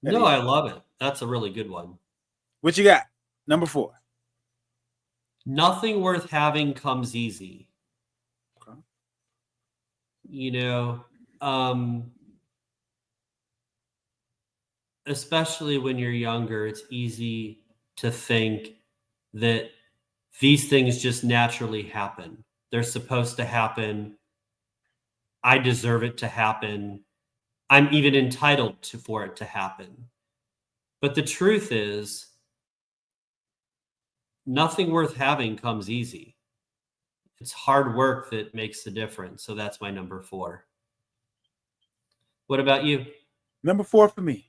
No, I love it. That's a really good one. What you got? Number 4. Nothing worth having comes easy. Okay. Especially when you're younger, it's easy to think that these things just naturally happen. They're supposed to happen. I deserve it to happen. I'm even entitled for it to happen. But the truth is, nothing worth having comes easy. It's hard work that makes the difference. So that's my number 4. What about you? Number 4 for me.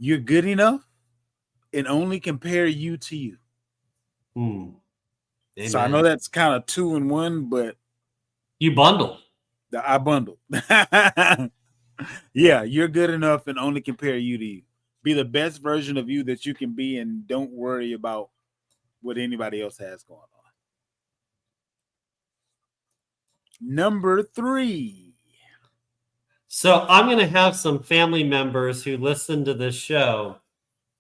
You're good enough and only compare you to you. So I know that's kind of 2 in 1, but you bundle. I bundled. Yeah, you're good enough and only compare you to you. Be the best version of you that you can be and don't worry about what anybody else has going on. Number 3. So I'm going to have some family members who listen to this show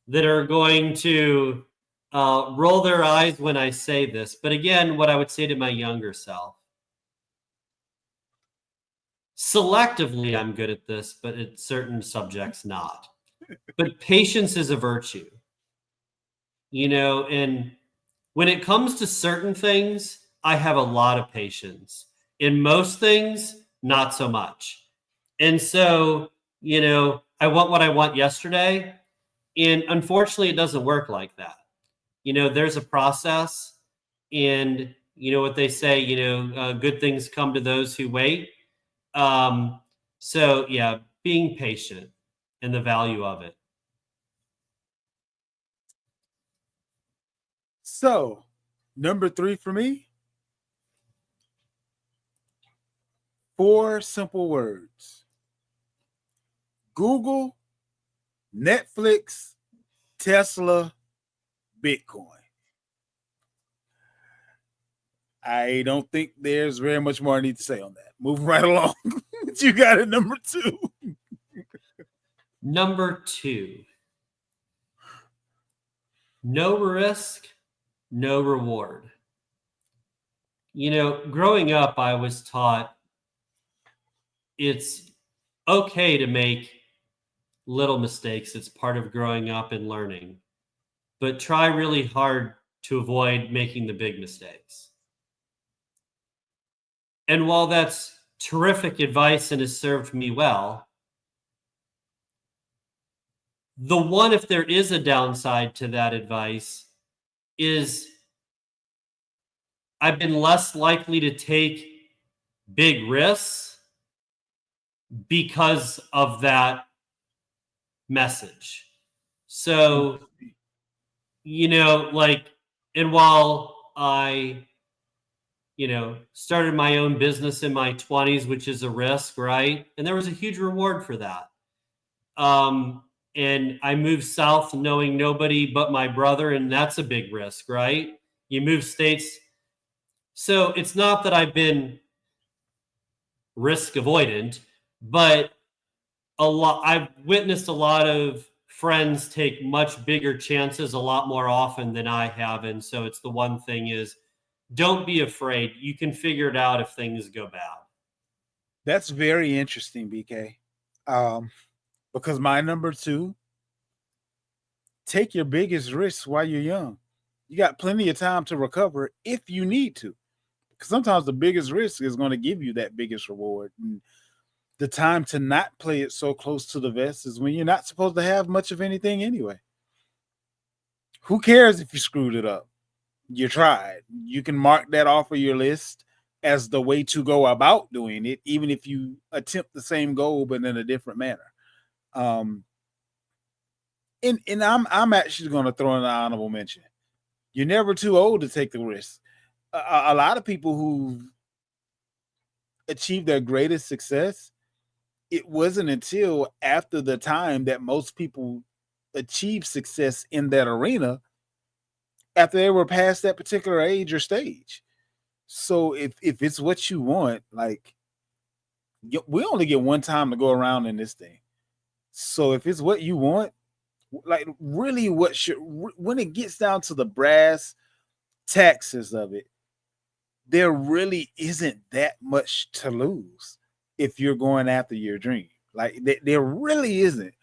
that are going to roll their eyes when I say this. But again, what I would say to my younger self. Selectively, I'm good at this, but at certain subjects, not. But patience is a virtue. And when it comes to certain things, I have a lot of patience. In most things, not so much. And so, I want what I want yesterday. And unfortunately, it doesn't work like that. There's a process. And what they say, good things come to those who wait. So, yeah, being patient and the value of it. So, number 3 for me, 4 simple words: Google, Netflix, Tesla, Bitcoin. I don't think there's very much more I need to say on that. Moving right along. You got it, number 2. Number 2, no risk, no reward. Growing up, I was taught it's okay to make little mistakes. It's part of growing up and learning, but try really hard to avoid making the big mistakes. And while that's terrific advice and has served me well, the one, if there is a downside to that advice, is I've been less likely to take big risks because of that message. So, and while I, started my own business in my 20s, which is a risk, right? And there was a huge reward for that. And I moved south knowing nobody but my brother, and that's a big risk, right? You move states. So it's not that I've been risk avoidant, but I've witnessed a lot of friends take much bigger chances a lot more often than I have. And so it's the one thing is, don't be afraid. You can figure it out if things go bad. That's very interesting, BK. Because my number 2, take your biggest risks while you're young. You got plenty of time to recover if you need to. Because sometimes the biggest risk is going to give you that biggest reward. And the time to not play it so close to the vest is when you're not supposed to have much of anything anyway. Who cares if you screwed it up? You tried. You can mark that off of your list as the way to go about doing it, even if you attempt the same goal but in a different manner. And I'm actually going to throw in an honorable mention. You're never too old to take the risk. A lot of people who achieved their greatest success, it wasn't until after the time that most people achieved success in that arena after they were past that particular age or stage. So if it's what you want, like, we only get one time to go around in this thing. So if it's what you want, like, really when it gets down to the brass taxes of it, there really isn't that much to lose if you're going after your dream. Like, there really isn't.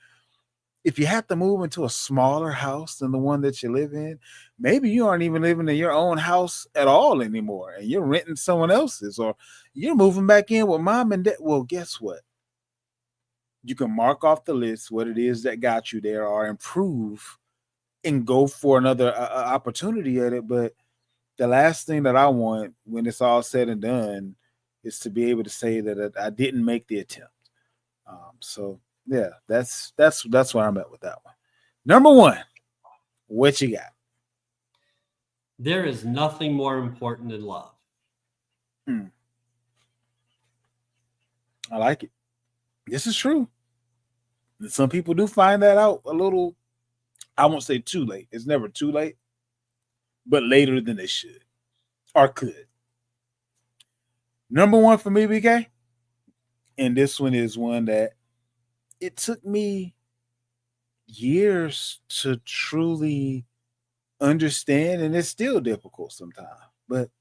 If you have to move into a smaller house than the one that you live in, maybe you aren't even living in your own house at all anymore, and you're renting someone else's, or you're moving back in with mom and dad. Well, guess what? You can mark off the list what it is that got you there, or improve and go for another opportunity at it. But the last thing that I want when it's all said and done is to be able to say that I didn't make the attempt. So yeah, that's where I'm at with that one. Number 1, what you got? There is nothing more important than love. I like it. This is true. Some people do find that out a little, I won't say too late. It's never too late, but later than they should or could. Number 1 for me, BK, and this one is one that it took me years to truly understand, and it's still difficult sometimes, but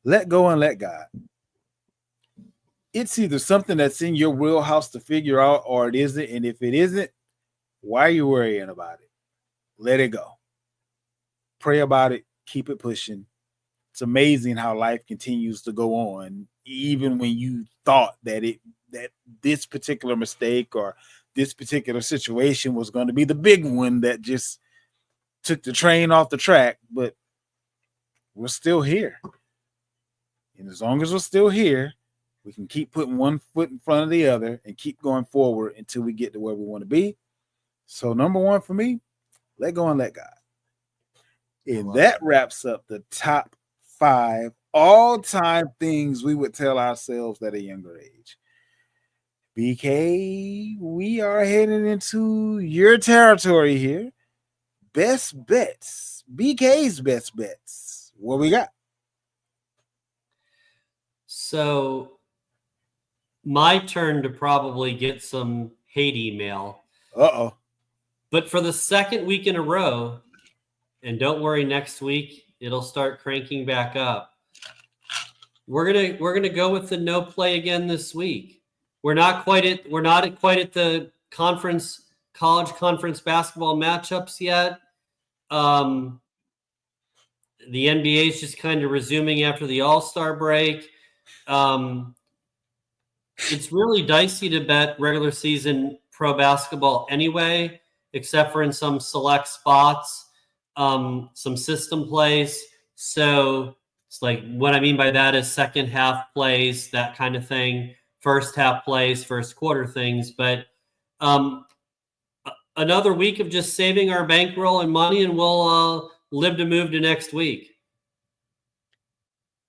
let go and let God. It's either something that's in your wheelhouse to figure out, or it isn't. And if it isn't, why are you worrying about it? Let it go. Pray about it. Keep it pushing. It's amazing how life continues to go on, even when you thought that this particular mistake or this particular situation was going to be the big one that just took the train off the track. But we're still here. And as long as we're still here, we can keep putting one foot in front of the other and keep going forward until we get to where we want to be. So number 1 for me, let go and let God. And that wraps up the top 5 all-time things we would tell ourselves at a younger age. BK, we are heading into your territory here. Best bets. BK's best bets. What we got? So, my turn to probably get some hate email. Uh-oh. But for the second week in a row, and don't worry, next week it'll start cranking back up. We're gonna go with the no play again this week. We're not quite at the college conference basketball matchups yet. The NBA is just kind of resuming after the All-Star break. It's really dicey to bet regular season pro basketball anyway, except for in some select spots, some system plays. So it's like what I mean by that is second half plays, that kind of thing, first half plays, first quarter things. But another week of just saving our bankroll and money, and we'll live to move to next week.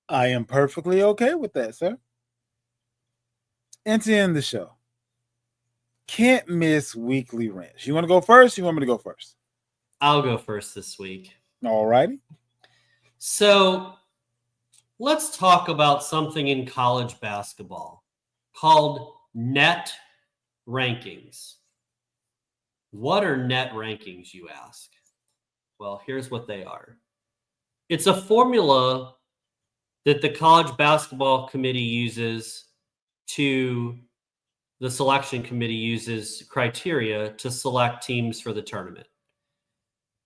I am perfectly okay with that, sir. And to end the show, can't miss weekly rants. You want to go first? You want me to go first? I'll go first this week. All righty. So let's talk about something in college basketball called net rankings. What are net rankings, you ask? Well, here's what they are. It's a formula that the college basketball committee uses the selection committee uses criteria to select teams for the tournament.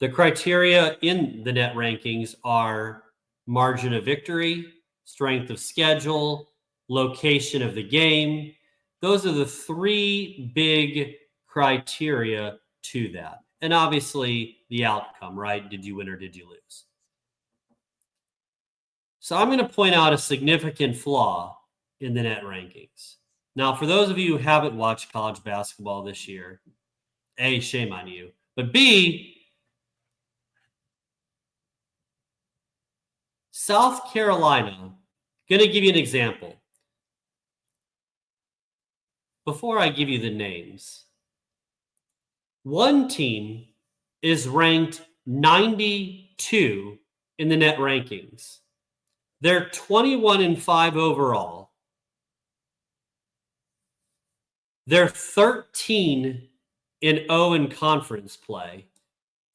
The criteria in the net rankings are margin of victory, strength of schedule, location of the game. Those are the 3 big criteria to that. And obviously the outcome, right? Did you win or did you lose? So I'm going to point out a significant flaw in the net rankings. Now, for those of you who haven't watched college basketball this year, A, shame on you. But B, South Carolina, going to give you an example. Before I give you the names, one team is ranked 92 in the net rankings. They're 21-5 overall. They're 13-0 in conference play,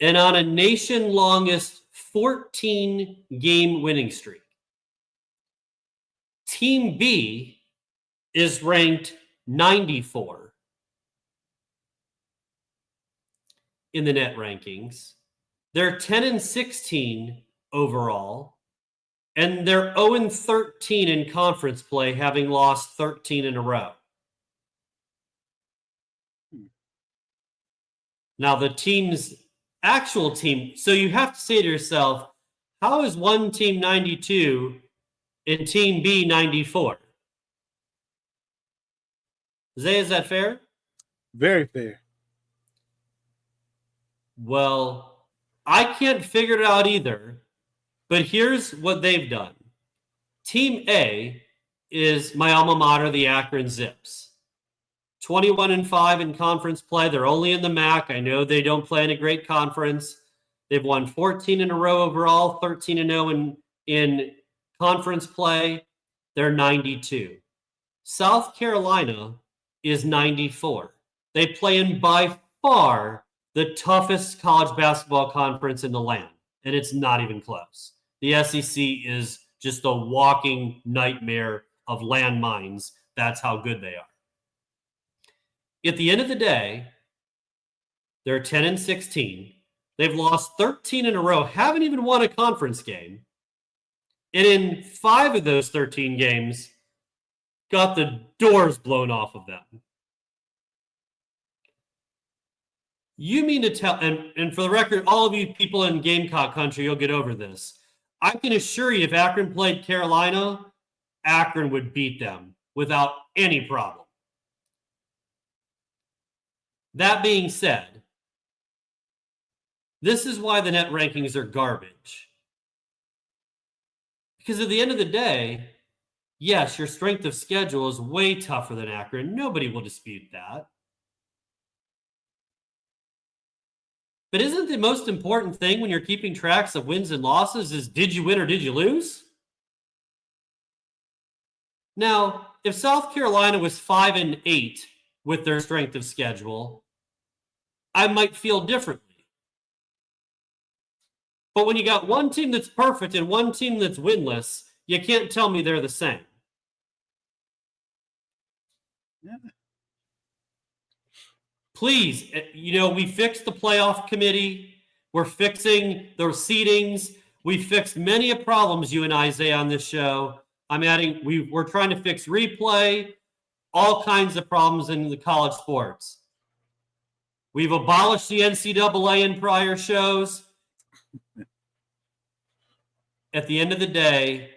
and on a nation longest 14-game winning streak. Team B is ranked 94 in the net rankings. They're 10-16 overall, and they're 0-13 in conference play, having lost 13 in a row. Now, the team's actual team, so you have to say to yourself, how is one team 92 and team B 94? Zay, is that fair? Very fair. Well, I can't figure it out either, but here's what they've done. Team A is my alma mater, the Akron Zips. 21-5 in conference play. They're only in the MAC. I know they don't play in a great conference. They've won 14 in a row overall, 13-0 in conference play. They're 92. South Carolina is 94. They play in by far the toughest college basketball conference in the land, and it's not even close. The SEC is just a walking nightmare of landmines. That's how good they are. At the end of the day, they're 10-16. They've lost 13 in a row, haven't even won a conference game. And in 5 of those 13 games, got the doors blown off of them. You mean to tell, and for the record, all of you people in Gamecock country, you'll get over this. I can assure you, if Akron played Carolina, Akron would beat them without any problem. That being said, This is why the net rankings are garbage. Because at the end of the day, yes, your strength of schedule is way tougher than Akron. Nobody will dispute that. But isn't the most important thing when you're keeping tracks of wins and losses is did you win or did you lose? Now, if South Carolina was 5-8 with their strength of schedule, I might feel differently. But when you got one team that's perfect and one team that's winless, you can't tell me they're the same. Yeah. Please, we fixed the playoff committee. We're fixing the seedings. We fixed many of problems, you and I say on this show. I'm adding, we're trying to fix replay, all kinds of problems in the college sports. We've abolished the NCAA in prior shows. At the end of the day,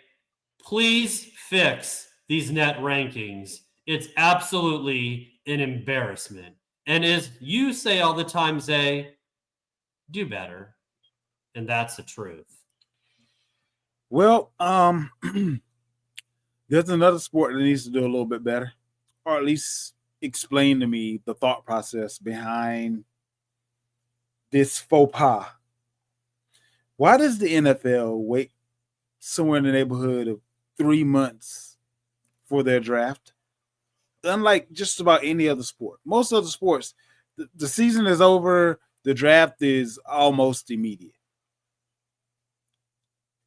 please fix these net rankings. It's absolutely an embarrassment. And as you say all the time, Zay, do better. And that's the truth. Well, there's another sport that needs to do a little bit better, or at least explain to me the thought process behind this faux pas. Why does the NFL wait somewhere in the neighborhood of 3 months for their draft? Unlike just about any other sport, most other sports, the season is over, the draft is almost immediate.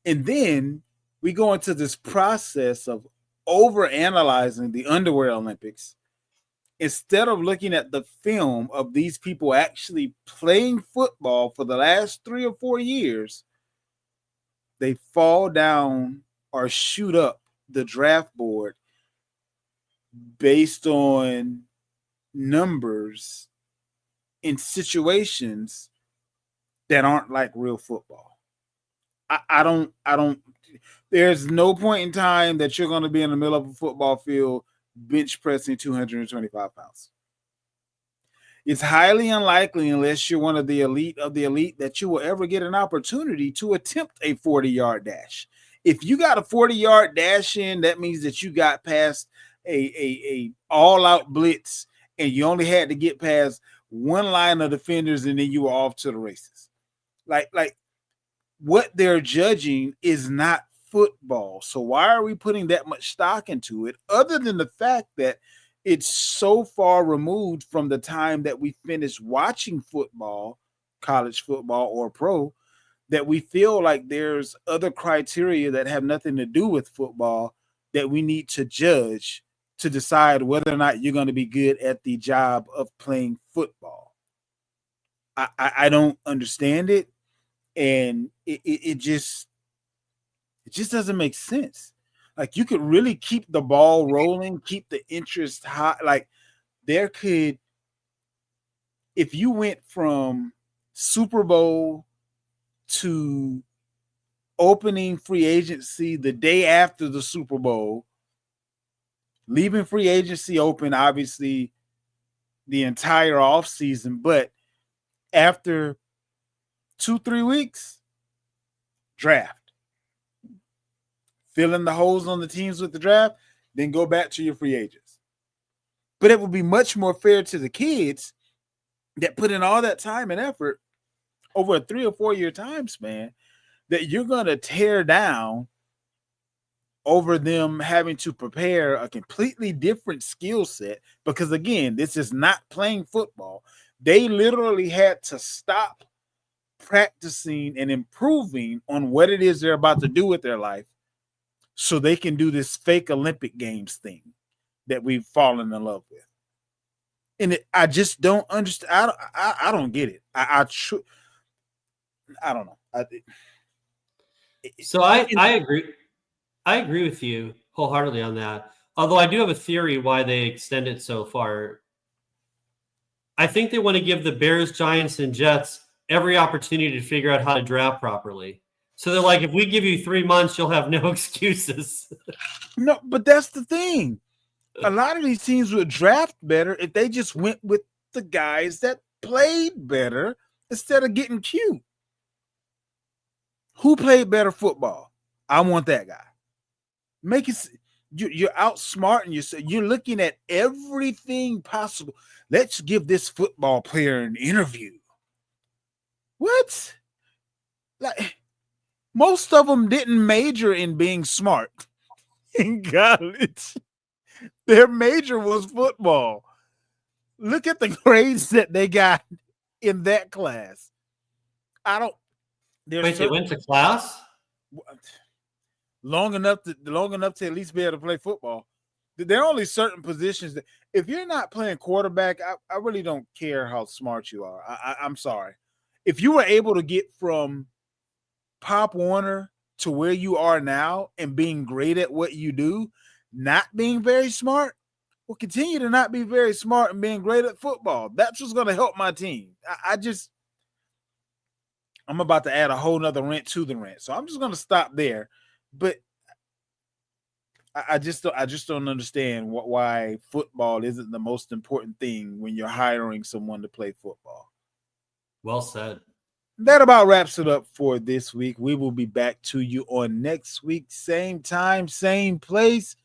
And then we go into this process of overanalyzing the underwear Olympics instead of looking at the film of these people actually playing football for the last 3 or 4 years. They fall down or shoot up the draft board based on numbers in situations that aren't like real football. I don't, there's no point in time that you're going to be in the middle of a football field bench pressing 225 pounds. It's highly unlikely, unless you're one of the elite that you will ever get an opportunity to attempt a 40-yard dash. If you got a 40-yard dash in, that means that you got past a all-out blitz and you only had to get past one line of defenders and then you were off to the races. Like what they're judging is not football. So why are we putting that much stock into it, other than the fact that it's so far removed from the time that we finished watching football, college football or pro, that we feel like there's other criteria that have nothing to do with football that we need to judge to decide whether or not you're going to be good at the job of playing football. I don't understand it. And it just doesn't make sense. Like, you could really keep the ball rolling, keep the interest high. Like, there could, if you went from Super Bowl to opening free agency the day after the Super Bowl, leaving free agency open, obviously, the entire offseason, but after 2-3 weeks, draft. Fill in the holes on the teams with the draft, then go back to your free agents. But it would be much more fair to the kids that put in all that time and effort over a 3 or 4 year time span that you're going to tear down over them having to prepare a completely different skill set. Because again, this is not playing football. They literally had to stop practicing and improving on what it is they're about to do with their life so they can do this fake Olympic Games thing that we've fallen in love with. And I just don't understand. I don't get it. I don't know. So I agree. I agree with you wholeheartedly on that. Although I do have a theory why they extend it so far. I think they want to give the Bears, Giants, and Jets every opportunity to figure out how to draft properly. So they're like, if we give you 3 months, you'll have no excuses. No, but that's the thing. A lot of these teams would draft better if they just went with the guys that played better instead of getting cute. Who played better football? I want that guy. Make it. You're outsmarting yourself. You're looking at everything possible. Let's give this football player an interview. What? Like, most of them didn't major in being smart in college. Their major was football. Look at the grades that they got in that class. I don't. Wait, they went to class? Long enough to at least be able to play football. There are only certain positions that if you're not playing quarterback, I really don't care how smart you are. I'm sorry. If you were able to get from Pop Warner to where you are now and being great at what you do, not being very smart, will continue to not be very smart and being great at football. That's what's going to help my team. I'm about to add a whole nother rant to the rant. So I'm just going to stop there. But I just don't understand why football isn't the most important thing when you're hiring someone to play football. Well said. That about wraps it up for this week. We will be back to you on next week, same time, same place.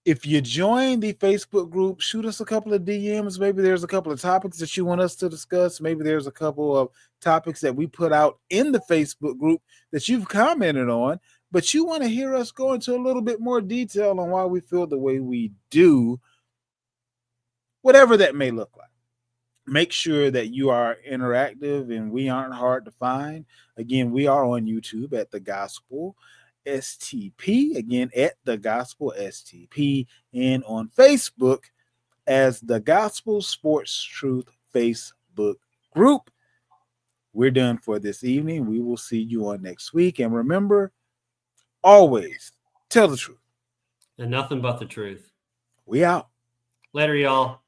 If you join the Facebook group, shoot us a couple of DMs. Maybe there's a couple of topics that you want us to discuss. Maybe there's a couple of topics that we put out in the Facebook group that you've commented on, but you want to hear us go into a little bit more detail on why we feel the way we do, whatever that may look like. Make sure that you are interactive and we aren't hard to find. Again, we are on YouTube at The Gospel STP, again at The Gospel STP, and on Facebook as The Gospel Sports Truth Facebook group. We're done for this evening. We will see you on next week. And remember, always tell the truth. And nothing but the truth. We out. Later, y'all.